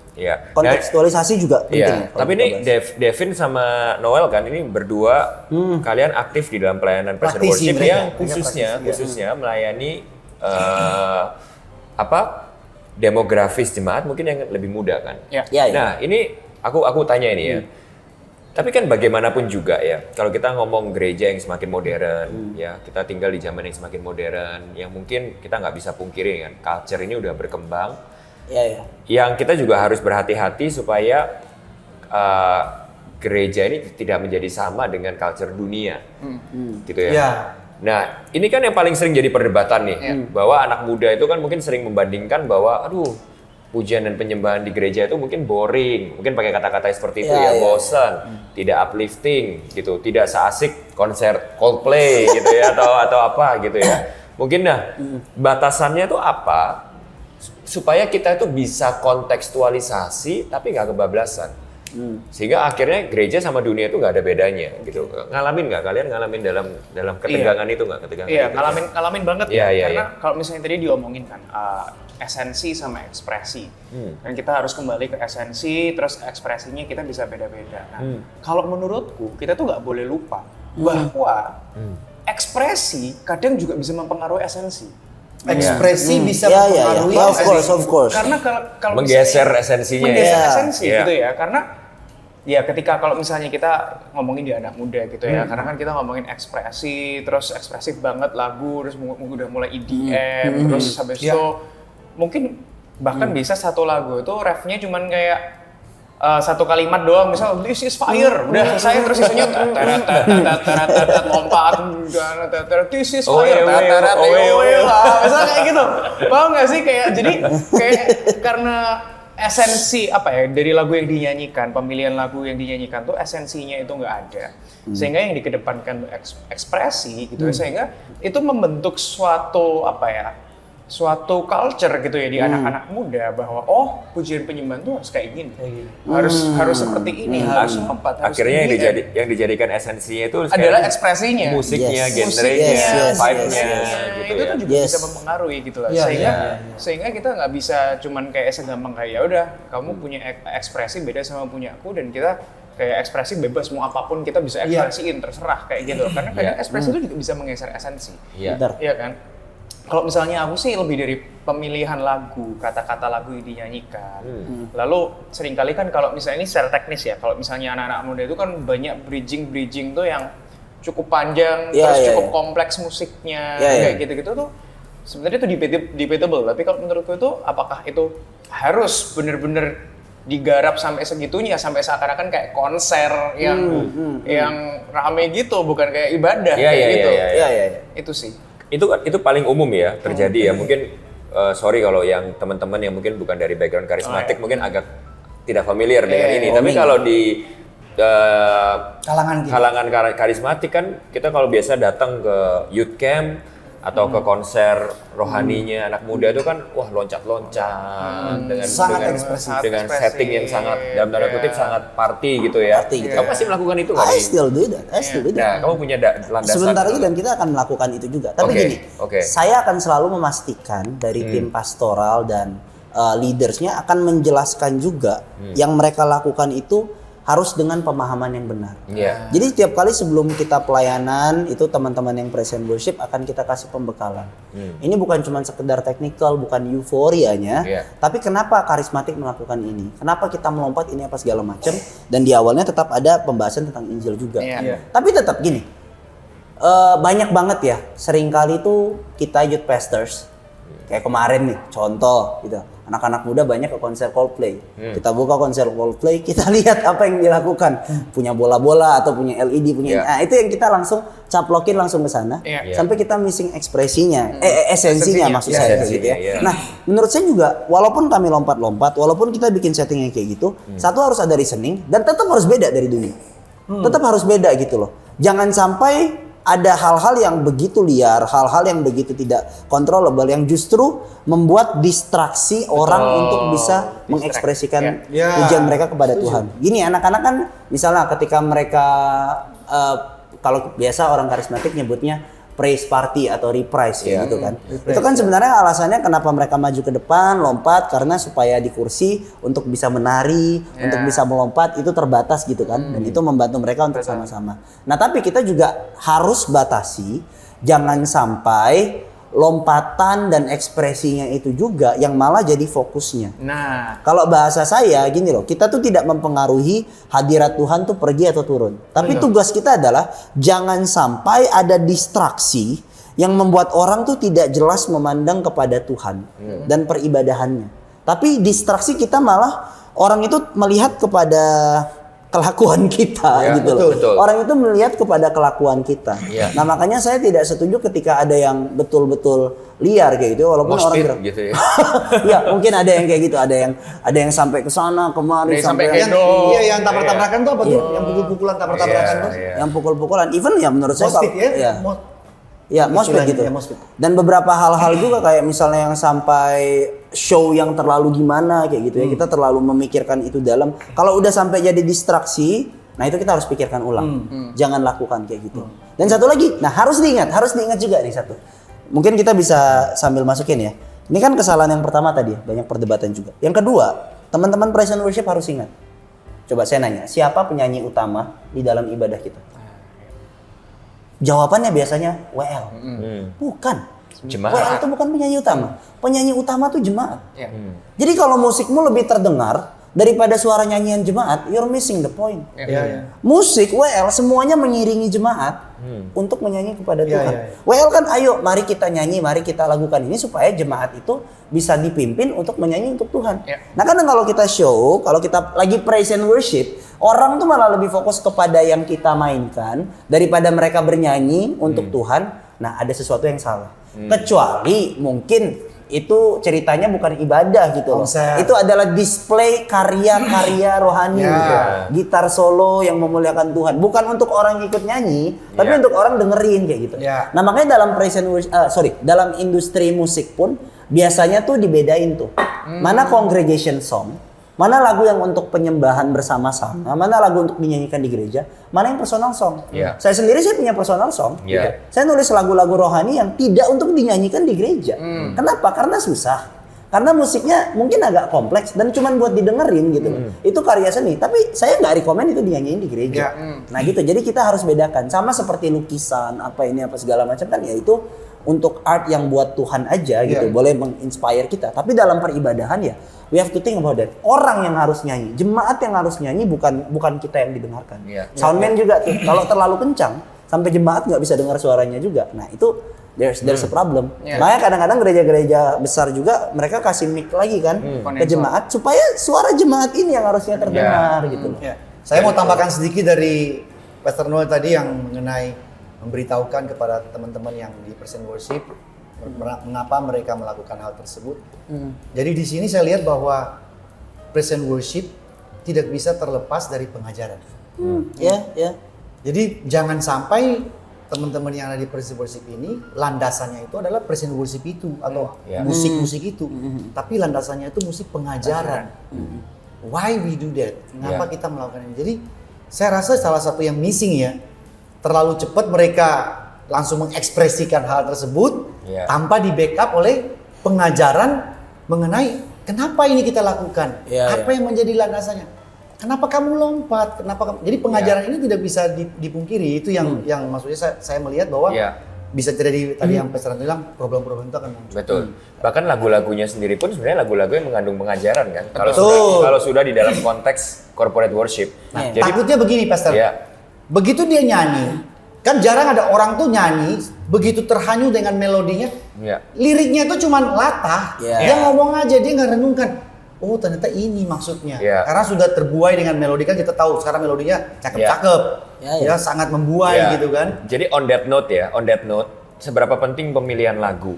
Kontekstualisasi juga penting. Tapi ini Devin sama Noel kan ini berdua kalian aktif di dalam pelayanan Praise and Worship yang khususnya melayani demografis jemaat mungkin yang lebih muda kan. Nah, ini aku tanya ini ya. Tapi kan bagaimanapun juga ya, kalau kita ngomong gereja yang semakin modern, ya kita tinggal di zaman yang semakin modern, yang mungkin kita nggak bisa pungkiri kan, culture ini udah berkembang. Yang kita juga harus berhati-hati supaya gereja ini tidak menjadi sama dengan culture dunia, gitu ya. Nah, ini kan yang paling sering jadi perdebatan nih, bahwa anak muda itu kan mungkin sering membandingkan bahwa, pujian dan penyembahan di gereja itu mungkin boring, mungkin pakai kata-kata seperti itu bosan, tidak uplifting gitu, tidak seasik konser Coldplay gitu ya atau apa gitu ya. Mungkin batasannya tuh apa supaya kita itu bisa kontekstualisasi tapi nggak kebablasan. Sehingga akhirnya gereja sama dunia itu nggak ada bedanya gitu. Ngalamin nggak kalian dalam ketegangan itu nggak ketegangan? Iya, itu? ngalamin banget karena kalau misalnya tadi diomongin kan esensi sama ekspresi, dan kita harus kembali ke esensi, terus ekspresinya kita bisa beda-beda. Nah, kalau menurutku kita tuh nggak boleh lupa bahwa ekspresi kadang juga bisa mempengaruhi esensi. Ekspresi bisa mempengaruhi of course. Karena kalau menggeser esensinya, esensi gitu ya, karena ketika kalau misalnya kita ngomongin di anak muda gitu ya, karena kan kita ngomongin ekspresi, terus ekspresif banget lagu, terus udah mulai EDM, terus habis itu mungkin bahkan bisa satu lagu itu refnya cuman kayak satu kalimat doang, misal this is fire, udah selesai, terus sisanya lompat, this is fire, misalnya kayak gitu, paham nggak sih? Kayak jadi kayak karena esensi apa ya dari lagu yang dinyanyikan, pemilihan lagu yang dinyanyikan tuh esensinya itu nggak ada, sehingga yang dikedepankan ekspresi gitu ya, sehingga itu membentuk suatu apa ya, suatu culture gitu ya di anak-anak muda bahwa oh pujian penyembahan tuh harus kayak gini, harus seperti ini, harus lompat, harus Akhirnya tinggi, yang dijadikan esensinya itu adalah ekspresinya, musiknya, Yes. genrenya, Yes. vibe-nya Yes. gitu itu ya. tuh juga Yes. bisa mempengaruhi gitu lah, Iya, sehingga kita nggak bisa cuman kayak segampang kayak ya udah kamu punya ekspresi beda sama punya aku dan kita kayak ekspresi bebas mau apapun kita bisa ekspresiin terserah kayak gitu, karena kadang ekspresi itu juga bisa menggeser esensi, Iya. Benar. iya kan? Kalau misalnya aku sih lebih dari pemilihan lagu, kata-kata lagu yang dinyanyikan. Lalu seringkali kan kalau misalnya ini secara teknis ya, kalau misalnya anak-anak muda itu kan banyak bridging tuh yang cukup panjang, Iya, terus iya, cukup iya. kompleks musiknya, Iya, iya. kayak gitu-gitu tuh sebenarnya itu debatable. Tapi kalau menurutku itu apakah itu harus bener-bener digarap sampai segitunya, sampai seakan-akan kayak konser yang rame gitu, bukan kayak ibadah Iya, kayak iya, gitu. iya, Iya, iya. Itu sih. Itu paling umum ya terjadi ya. Mungkin sorry kalau yang teman-teman yang mungkin bukan dari background karismatik mungkin agak tidak familiar dengan ini. Tapi kalau di kalangan karismatik kan kita kalau biasa datang ke youth camp atau ke konser rohaninya anak muda itu kan wah loncat-loncat dengan Sangat dengan, ekspresif. dengan setting yang sangat dalam tanda kutip sangat party gitu ya. Party gitu. Kamu pasti melakukan itu nggak I nih? still do that. Nah, kamu punya landasan. Sebentar lagi dan kita akan melakukan itu juga. Tapi Oke, gini, oke. saya akan selalu memastikan dari tim pastoral dan leadersnya akan menjelaskan juga yang mereka lakukan itu harus dengan pemahaman yang benar. Iya. Jadi setiap kali sebelum kita pelayanan itu teman-teman yang present worship akan kita kasih pembekalan. Ini bukan cuma sekedar teknikal, bukan euforianya, Iya. tapi kenapa karismatik melakukan ini? Kenapa kita melompat ini apa segala macam? Dan di awalnya tetap ada pembahasan tentang Injil juga. Iya. Tapi tetap gini, banyak banget ya. Seringkali tuh kita youth pastors, kayak kemarin nih, contoh gitu. Anak-anak muda banyak ke konser Coldplay. Kita buka konser Coldplay, kita lihat apa yang dilakukan. Punya bola-bola atau punya LED, punya. Iya. Nah, itu yang kita langsung caplokin langsung ke sana. Iya. Sampai kita missing ekspresinya, esensinya maksud Iya, saya esensinya, gitu ya. iya. Nah, menurut saya juga walaupun kami lompat-lompat, walaupun kita bikin setting yang kayak gitu, satu harus ada reasoning dan tetap harus beda dari dunia. Tetap harus beda gitu loh. Jangan sampai ada hal-hal yang begitu liar, hal-hal yang begitu tidak controllable yang justru membuat distraksi orang untuk bisa mengekspresikan Ya. pujian mereka kepada Tuhan. Gini, anak-anak kan misalnya ketika mereka kalau biasa orang karismatik nyebutnya praise party atau reprise kayak gitu kan. Itu kan sebenarnya alasannya kenapa mereka maju ke depan, lompat karena supaya di kursi untuk bisa menari, untuk bisa melompat itu terbatas gitu kan. Dan itu membantu mereka untuk sama-sama. Nah, tapi kita juga harus batasi jangan sampai lompatan dan ekspresinya itu juga yang malah jadi fokusnya. Nah, Kalau bahasa saya gini loh, kita tuh tidak mempengaruhi hadirat Tuhan tuh pergi atau turun. Tapi tugas kita adalah jangan sampai ada distraksi yang membuat orang tuh tidak jelas memandang kepada Tuhan dan peribadahannya. Tapi distraksi kita malah orang itu melihat kepada kelakuan kita Ya, gitu loh. betul. Orang itu melihat kepada kelakuan kita. Ya. Nah, makanya saya tidak setuju ketika ada yang betul-betul liar kayak gitu walaupun orang Moshpit bilang gitu ya. ya mungkin ada yang kayak gitu, ada yang sampai ke sana kemari Ada yang sampai Yang, Endo. iya, yang tabrak-tabrakan tuh apa tuh? Yang pukul-pukulan tabrak-tabrakan tuh? Iya. yang pukul-pukulan. Even ya menurut saya Moshpit ya? ya, ya moshpit Istilahnya, gitu. ya, moshpit. Dan beberapa hal-hal juga kayak misalnya yang sampai show yang terlalu gimana kayak gitu ya. Kita terlalu memikirkan itu dalam. Kalau udah sampai jadi distraksi, nah itu kita harus pikirkan ulang. Jangan lakukan kayak gitu. Dan satu lagi, nah harus diingat juga nih satu. Mungkin kita bisa sambil masukin ya. Ini kan kesalahan yang pertama tadi, banyak perdebatan juga. Yang kedua, teman-teman praise and worship harus ingat. Coba saya nanya, siapa penyanyi utama di dalam ibadah kita? Jawabannya biasanya WL. Bukan. Jemaat. WL itu bukan penyanyi utama. Penyanyi utama tuh jemaat. ya. Jadi kalau musikmu lebih terdengar daripada suara nyanyian jemaat, you're missing the point. Iya. Musik WL semuanya mengiringi jemaat untuk menyanyi kepada Tuhan. iya. WL kan ayo mari kita nyanyi, mari kita lakukan ini supaya jemaat itu bisa dipimpin untuk menyanyi untuk Tuhan. Ya. Nah kadang kalau kita show, kalau kita lagi praise and worship, orang tuh malah lebih fokus kepada yang kita mainkan daripada mereka bernyanyi untuk Tuhan. Nah ada sesuatu yang salah. Kecuali mungkin itu ceritanya bukan ibadah gitu loh. Konser. Itu adalah display karya-karya rohani. Gitar solo yang memuliakan Tuhan. Bukan untuk orang ikut nyanyi, tapi untuk orang dengerin kayak gitu. Nah, makanya dalam dalam industri musik pun biasanya tuh dibedain tuh. Mana congregation song, mana lagu yang untuk penyembahan bersama-sama, mana lagu untuk dinyanyikan di gereja, mana yang personal song. Saya sendiri punya personal song. Gitu. Saya nulis lagu-lagu rohani yang tidak untuk dinyanyikan di gereja. Kenapa? Karena susah. Karena musiknya mungkin agak kompleks dan cuman buat didengerin gitu. Itu karya seni, tapi saya nggak rekomen itu dinyanyiin di gereja. Nah gitu, jadi kita harus bedakan. Sama seperti lukisan, apa segala macam kan ya itu untuk art yang buat Tuhan aja gitu, boleh menginspire kita. Tapi dalam peribadahan ya, we have to think about that. Orang yang harus nyanyi, jemaat yang harus nyanyi, bukan kita yang didengarkan. Soundman juga tuh, kalau terlalu kencang sampai jemaat nggak bisa dengar suaranya juga. Nah itu there's a problem. Makanya kadang-kadang gereja-gereja besar juga mereka kasih mic lagi kan ke jemaat supaya suara jemaat ini yang harusnya terdengar gitu. Saya mau tambahkan sedikit dari Pastor Noel tadi yang mengenai memberitahukan kepada teman-teman yang di Present Worship mengapa mereka melakukan hal tersebut. Jadi di sini saya lihat bahwa Present Worship tidak bisa terlepas dari pengajaran. Jadi jangan sampai teman-teman yang ada di Present Worship ini landasannya itu adalah Present Worship itu atau musik-musik itu, tapi landasannya itu musik pengajaran. Why we do that? Kenapa kita melakukan ini? Jadi saya rasa salah satu yang missing ya, terlalu cepat mereka langsung mengekspresikan hal tersebut tanpa di backup oleh pengajaran mengenai kenapa ini kita lakukan, apa yang menjadi landasannya, kenapa kamu lompat, jadi pengajaran ini tidak bisa dipungkiri. Itu yang maksudnya saya melihat bahwa bisa terjadi tadi yang Pastor bilang, problem-problem itu akan muncul. Betul. Bahkan lagu-lagunya sendiri pun sebenarnya lagu-lagu yang mengandung pengajaran kan. Kalau sudah di dalam konteks corporate worship. Nah, jadi takutnya begini Pastor. Begitu dia nyanyi, kan jarang ada orang tuh nyanyi begitu terhanyut dengan melodinya, liriknya tuh cuman latah, dia ngomong aja, dia nggak renungkan. Oh ternyata ini maksudnya. Karena sudah terbuai dengan melodi, kan kita tahu sekarang melodinya cakep-cakep, sangat membuai gitu kan. Jadi on that note, seberapa penting pemilihan lagu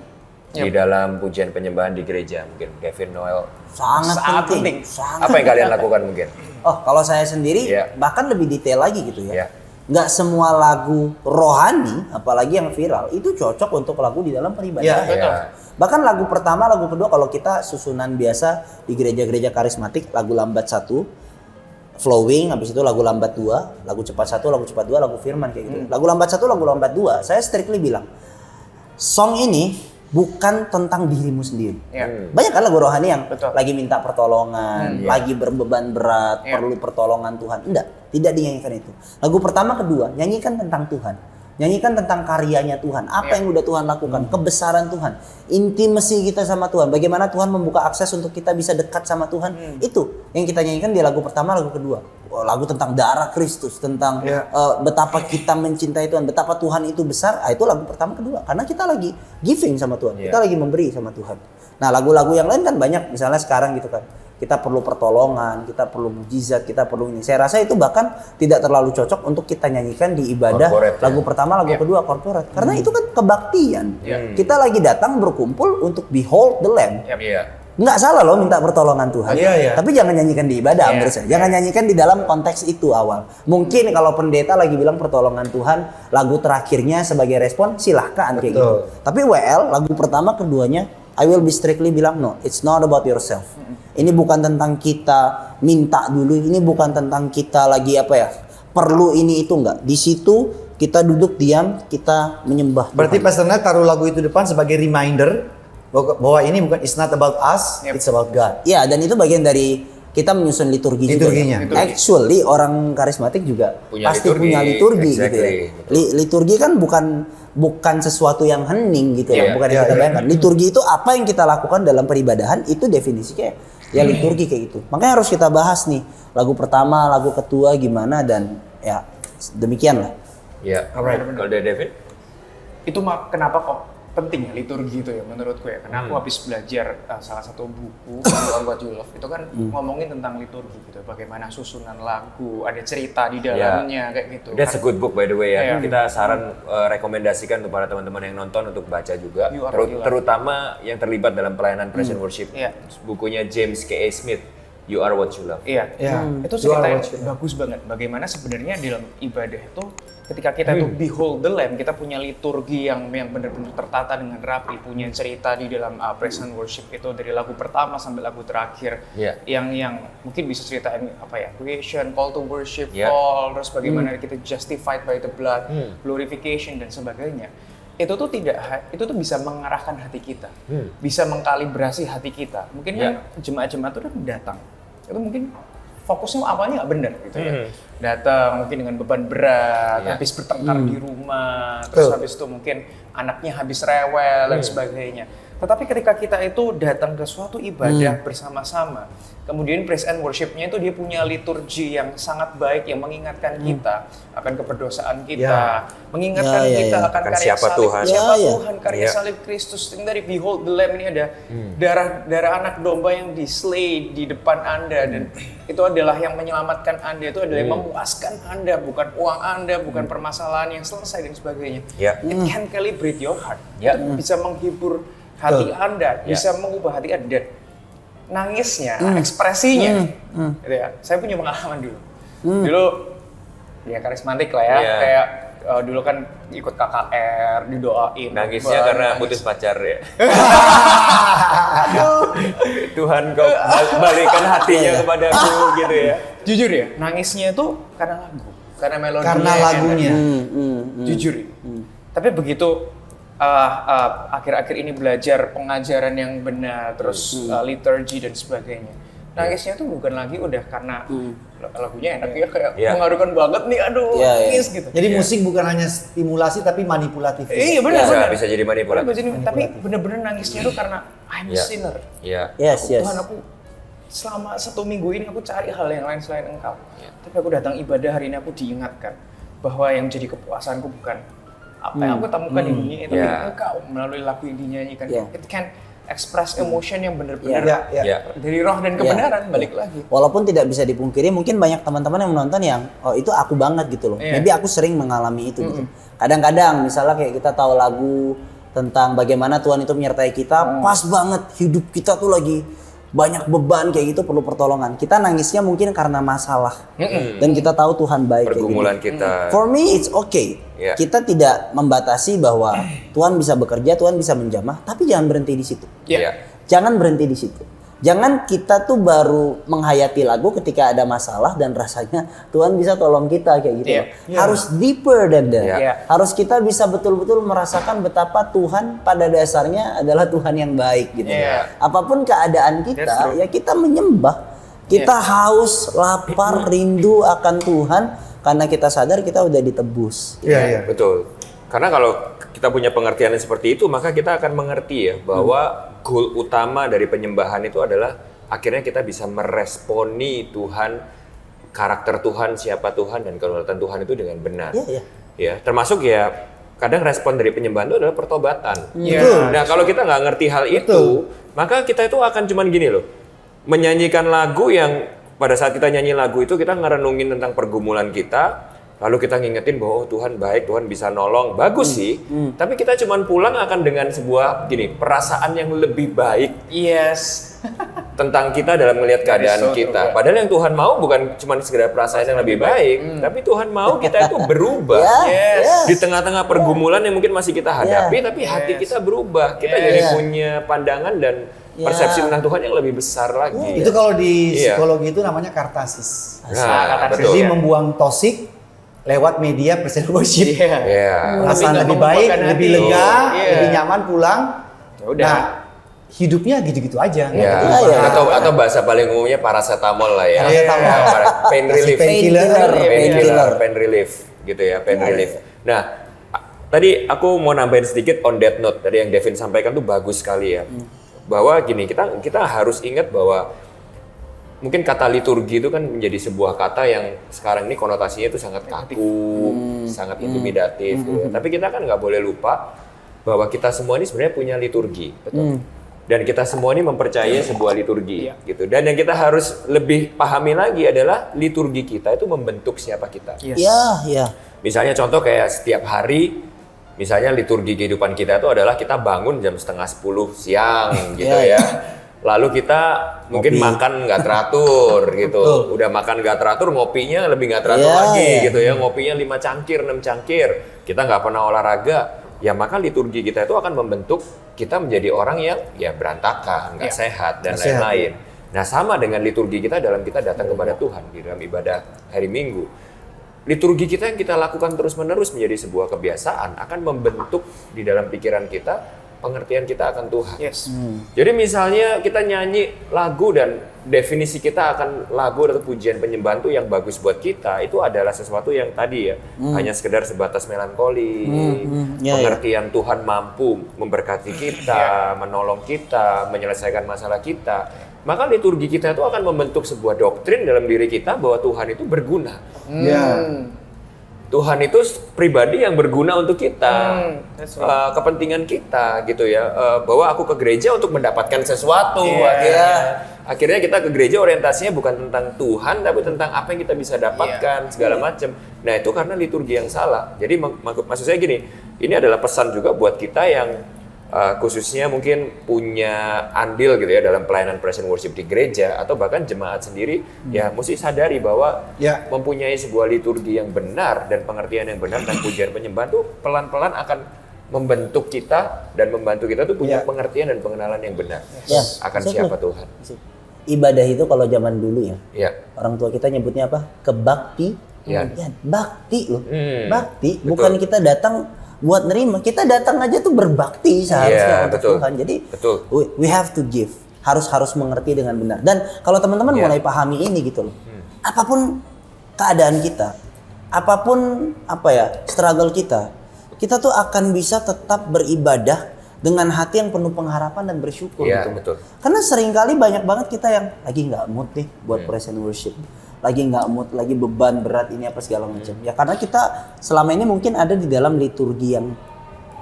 di dalam pujian penyembahan di gereja mungkin Kevin, Noel? Sangat penting. Apa yang kalian lakukan mungkin? Oh kalau saya sendiri bahkan lebih detail lagi gitu ya. Nggak semua lagu rohani, apalagi yang viral, itu cocok untuk lagu di dalam peribadahan. Bahkan lagu pertama, lagu kedua, kalau kita susunan biasa di gereja-gereja karismatik, lagu lambat 1, flowing, habis itu lagu lambat 2, lagu cepat 1, lagu cepat 2, lagu firman kayak gitu. Lagu lambat 1, lagu lambat 2, saya strictly bilang, song ini bukan tentang dirimu sendiri. Banyak kan lagu rohani yang lagi minta pertolongan, lagi berbeban berat, perlu pertolongan Tuhan. Enggak, tidak dinyanyikan itu. Lagu pertama, kedua, nyanyikan tentang Tuhan. Nyanyikan tentang karyanya Tuhan, apa yang udah Tuhan lakukan, kebesaran Tuhan, intimasi kita sama Tuhan, bagaimana Tuhan membuka akses untuk kita bisa dekat sama Tuhan. Itu yang kita nyanyikan di lagu pertama, lagu kedua. Lagu tentang darah Kristus, tentang betapa kita mencintai Tuhan, betapa Tuhan itu besar. Itu lagu pertama, kedua, karena kita lagi giving sama Tuhan, kita lagi memberi sama Tuhan. Nah lagu-lagu yang lain kan banyak, misalnya sekarang gitu kan, kita perlu pertolongan, kita perlu mujizat, kita perlu ini. Saya rasa itu bahkan tidak terlalu cocok untuk kita nyanyikan di ibadah corporate, lagu pertama, lagu kedua, corporate. Karena itu kan kebaktian. Kita lagi datang berkumpul untuk behold the Lamb. Nggak salah loh minta pertolongan Tuhan. Tapi jangan nyanyikan di ibadah, menurut saya. Jangan nyanyikan di dalam konteks itu awal. Mungkin kalau pendeta lagi bilang pertolongan Tuhan, lagu terakhirnya sebagai respon, silahkan kayak gitu. Tapi lagu pertama, keduanya, I will be strictly bilang, no, it's not about yourself. Ini bukan tentang kita minta dulu, ini bukan tentang kita lagi perlu ini itu, enggak. Di situ kita duduk diam, kita menyembah Tuhan. Berarti Pastor Nat taruh lagu itu depan sebagai reminder bahwa ini bukan, it's not about us, it's about God. Ya, dan itu bagian dari kita menyusun liturginya. Actually orang karismatik juga pasti punya liturgi gitu ya. Liturgi kan bukan sesuatu yang hening gitu ya, bukan yang kita bayangkan. Liturgi itu apa yang kita lakukan dalam peribadahan, itu definisinya ya liturgi kayak gitu. Makanya harus kita bahas nih, lagu pertama, lagu kedua gimana, dan ya demikian lah. Alright. Kalau dari David? Itu kenapa kok penting ya liturgi itu ya menurutku ya, karena aku habis belajar salah satu buku What You Love itu kan ngomongin tentang liturgi gitu, bagaimana susunan lagu, ada cerita di dalamnya kayak gitu. That's a good book by the way ya. Iya. Kita saran rekomendasikan untuk para teman-teman yang nonton untuk baca juga, You Are What You Love. terutama yang terlibat dalam pelayanan praise and worship. Iya. Bukunya James K.A. Smith, You Are What You Love. Iya, itu cerita yang bagus banget. Bagaimana sebenarnya dalam ibadah itu, ketika kita tuh behold the Lamb, kita punya liturgi yang benar-benar tertata dengan rapi, punya cerita di dalam praise and worship itu dari lagu pertama sampai lagu terakhir, yang mungkin bisa ceritain apa ya, creation, call to worship, fall, terus bagaimana kita justified by the blood, glorification dan sebagainya. Itu tuh bisa mengarahkan hati kita, bisa mengkalibrasi hati kita. Mungkin kan jemaat-jemaat itu kan datang, itu mungkin fokusnya awalnya nggak benar gitu ya. Datang mungkin dengan beban berat, habis bertengkar di rumah, terus habis itu mungkin anaknya habis rewel dan sebagainya. Tetapi ketika kita itu datang ke suatu ibadah bersama-sama, kemudian praise and worship-nya itu dia punya liturgi yang sangat baik yang mengingatkan kita akan keberdosaan kita, mengingatkan kita akan karya siapa salib, Tuhan. Tuhan, karya salib Kristus. Dari Behold the Lamb ini ada darah anak domba yang dislay di depan Anda, dan itu adalah yang menyelamatkan Anda, itu adalah yang memuaskan Anda, bukan uang Anda, bukan permasalahan yang selesai dan sebagainya. It can calibrate your heart. Bisa menghibur hati Anda, bisa mengubah hati Anda. Dan nangisnya, ekspresinya, gitu ya. Saya punya pengalaman dulu. Dulu ya karismatik lah ya, kayak dulu kan ikut KKR, didoain. Nangisnya karena putus pacar ya. Tuhan kau balikan hatinya kepadaku gitu ya. Jujur ya, nangisnya itu karena lagu, karena melodinya. Karena lagunya. Jujur ya. Tapi begitu akhir-akhir ini belajar pengajaran yang benar, terus liturgi dan sebagainya. Nangisnya tuh bukan lagi udah karena lagunya enak ya, kayak mengharukan banget nih, aduh nangis gitu. Jadi musik bukan hanya stimulasi tapi manipulatif. Iya benar. Bisa jadi manipulatif. Tapi benar-benar nangisnya tuh karena I'm a sinner. Yes. Tuhan, aku selama 1 minggu ini aku cari hal yang lain selain Engkau. Tapi aku datang ibadah hari ini, aku diingatkan bahwa yang jadi kepuasanku bukan apa yang aku temukan di dunia itu, Engkau melalui lagu yang dinyanyikan. It can express emotion yang benar-benar dari roh dan kebenaran. Balik lagi. Walaupun tidak bisa dipungkiri, mungkin banyak teman-teman yang menonton yang itu aku banget gitu loh. Maybe aku sering mengalami itu gitu. Kadang-kadang misalnya kayak kita tahu lagu tentang bagaimana Tuhan itu menyertai kita, pas banget hidup kita tuh lagi banyak beban kayak gitu, perlu pertolongan. Kita nangisnya mungkin karena masalah. Dan kita tahu Tuhan baik. Pergumulan kayak gitu. kita. For me it's okay. Kita tidak membatasi bahwa Tuhan bisa bekerja, Tuhan bisa menjamah, tapi jangan berhenti di situ. Jangan berhenti di situ. Jangan kita tuh baru menghayati lagu ketika ada masalah dan rasanya Tuhan bisa tolong kita kayak gitu. Harus deeper than that. Harus kita bisa betul-betul merasakan betapa Tuhan pada dasarnya adalah Tuhan yang baik gitu. Apapun keadaan kita, ya kita menyembah. Kita haus, lapar, rindu akan Tuhan karena kita sadar kita udah ditebus. Betul. Karena kalau kita punya pengertian yang seperti itu, maka kita akan mengerti ya bahwa goal utama dari penyembahan itu adalah akhirnya kita bisa meresponi Tuhan, karakter Tuhan, siapa Tuhan, dan kedaulatan Tuhan itu dengan benar. Ya, termasuk ya kadang respon dari penyembahan itu adalah pertobatan. Nah, kalau kita nggak ngerti hal itu, maka kita itu akan cuman gini loh, menyanyikan lagu yang pada saat kita nyanyi lagu itu kita ngerenungin tentang pergumulan kita. Lalu kita ngingetin bahwa Tuhan baik, Tuhan bisa nolong, bagus sih. Tapi kita cuman pulang akan dengan sebuah perasaan yang lebih baik. Tentang kita dalam melihat keadaan kita. Padahal yang Tuhan mau bukan cuman sekedar perasaan yang lebih baik, tapi Tuhan mau kita itu berubah. Di tengah-tengah pergumulan yang mungkin masih kita hadapi, tapi hati kita berubah. Kita jadi punya pandangan dan persepsi tentang Tuhan yang lebih besar lagi. Itu kalau di psikologi itu namanya kartasis. Betul. Jadi membuang toksik lewat media praise and worship. Perasaan lebih baik, lebih lega, lebih nyaman pulang. Nah, hidupnya gitu-gitu aja. Atau bahasa paling umumnya paracetamol lah ya. Pain relief. Pain relief gitu ya, pain relief. Nah, tadi aku mau nambahin sedikit on that note. Tadi yang Devin sampaikan tuh bagus sekali ya. Bahwa gini, kita harus ingat bahwa mungkin kata liturgi itu kan menjadi sebuah kata yang sekarang ini konotasinya itu sangat kaku, sangat intimidatif gitu ya. Tapi kita kan nggak boleh lupa bahwa kita semua ini sebenarnya punya liturgi, betul. Dan kita semua ini mempercayai sebuah liturgi, gitu. Dan yang kita harus lebih pahami lagi adalah liturgi kita itu membentuk siapa kita. Iya. Misalnya contoh kayak setiap hari, misalnya liturgi kehidupan kita itu adalah kita bangun jam 9:30 siang, gitu ya. Lalu kita mungkin makan nggak teratur, gitu. Udah makan nggak teratur, ngopinya lebih nggak teratur lagi, gitu ya. Ngopinya 5 cangkir, 6 cangkir. Kita nggak pernah olahraga. Ya maka liturgi kita itu akan membentuk kita menjadi orang yang ya berantakan, nggak sehat dan lain-lain. Nah sama dengan liturgi kita dalam kita datang kepada Tuhan di dalam ibadah hari Minggu. Liturgi kita yang kita lakukan terus-menerus menjadi sebuah kebiasaan akan membentuk di dalam pikiran kita pengertian kita akan Tuhan. Jadi misalnya kita nyanyi lagu dan definisi kita akan lagu atau pujian penyembahan itu yang bagus buat kita itu adalah sesuatu yang tadi ya hanya sekedar sebatas melankoli, pengertian Tuhan mampu memberkati kita, menolong kita, menyelesaikan masalah kita. Maka liturgi kita itu akan membentuk sebuah doktrin dalam diri kita bahwa Tuhan itu berguna. Tuhan itu pribadi yang berguna untuk kita, kepentingan kita gitu ya. Bahwa aku ke gereja untuk mendapatkan sesuatu. Akhirnya kita ke gereja orientasinya bukan tentang Tuhan, tapi tentang apa yang kita bisa dapatkan segala macam. Nah itu karena liturgi yang salah. Jadi maksud saya gini, ini adalah pesan juga buat kita yang khususnya mungkin punya andil gitu ya dalam pelayanan praise and worship di gereja atau bahkan jemaat sendiri ya mesti sadari bahwa mempunyai sebuah liturgi yang benar dan pengertian yang benar dan pujian penyembahan tuh pelan-pelan akan membentuk kita dan membantu kita tuh punya pengertian dan pengenalan yang benar akan siapa Tuhan. Ibadah itu kalau zaman dulu ya, orang tua kita nyebutnya apa? Kebakti. Bakti loh. Bakti bukan kita datang buat nerima, kita datang aja tuh berbakti seharusnya untuk Tuhan. Jadi we have to give, harus mengerti dengan benar. Dan kalau teman-teman mulai pahami ini gitu loh, apapun keadaan kita, apapun struggle kita tuh akan bisa tetap beribadah dengan hati yang penuh pengharapan dan bersyukur gitu. Karena seringkali banyak banget kita yang lagi nggak mood nih buat praise and worship. Lagi nggak mood, lagi beban berat ini apa segala macam. Ya karena kita selama ini mungkin ada di dalam liturgi yang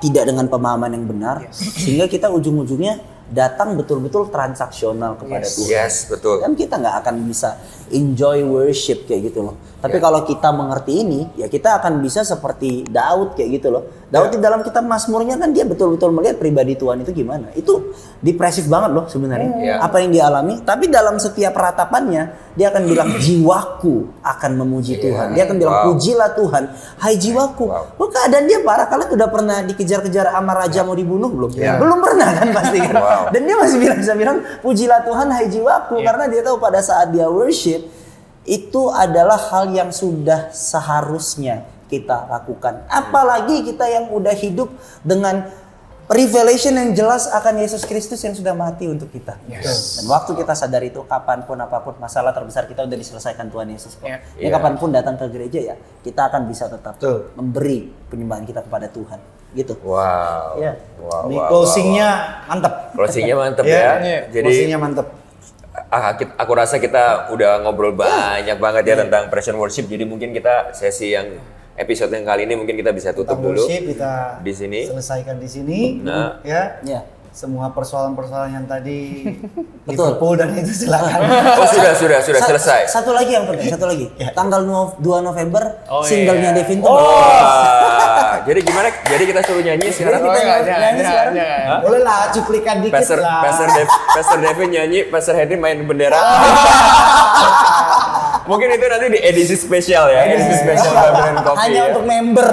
tidak dengan pemahaman yang benar, sehingga kita ujung-ujungnya datang betul-betul transaksional kepada Tuhan. Betul. Dan kita nggak akan bisa enjoy worship kayak gitu loh. Tapi kalau kita mengerti ini, ya kita akan bisa seperti Daud kayak gitu loh. Daud di dalam kitab Mazmurnya kan dia betul-betul melihat pribadi Tuhan itu gimana. Itu depresif banget loh sebenarnya. Apa yang dia alami. Tapi dalam setiap ratapannya, dia akan bilang jiwaku akan memuji Tuhan. Dia akan bilang pujilah Tuhan. Hai jiwaku. Oh, keadaan dia parah. Kalian udah pernah dikejar-kejar sama raja mau dibunuh belum? Belum pernah kan pasti kan. Dan dia masih bisa bilang pujilah Tuhan hai jiwaku. Karena dia tahu pada saat dia worship, itu adalah hal yang sudah seharusnya kita lakukan. Apalagi kita yang udah hidup dengan revelation yang jelas akan Yesus Kristus yang sudah mati untuk kita. Dan waktu kita sadar itu, kapanpun apapun masalah terbesar kita udah diselesaikan Tuhan Yesus. Kapanpun datang ke gereja ya, kita akan bisa tetap memberi penyembahan kita kepada Tuhan. Gitu. Ini closingnya mantep. Closingnya mantep ya. Jadi closingnya mantep. Aku rasa kita udah ngobrol banyak banget ya tentang praise and worship. Jadi mungkin kita sesi yang episode yang kali ini mungkin kita bisa tutup dulu. Kita di sini. Selesaikan di sini. Semua persoalan-persoalan yang tadi Betul. dan itu silakan. Oh sudah selesai. Satu lagi yang penting, Tanggal 2 November singlenya Devin tuh. Jadi gimana? Jadi kita suruh nyanyi sekarang. Nyanyi sekarang. Boleh lah, cuplikan dikit lah. Pastor Devin nyanyi, Pastor Henry main bendera. Mungkin itu nanti di edisi spesial ya. Edisi spesial Babylon Coffee. Hanya untuk member.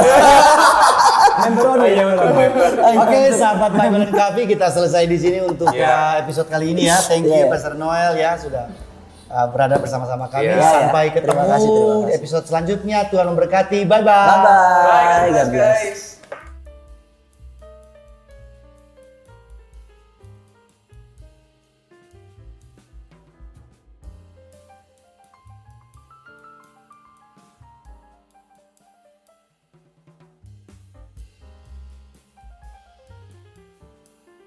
Oke, sahabat Babylon Coffee, kita selesai di sini untuk episode kali ini ya. Thank you Pastor Noel ya sudah berada bersama-sama kami. Sampai ketemu di episode selanjutnya. Tuhan memberkati. Bye bye. Bye bye. God bless.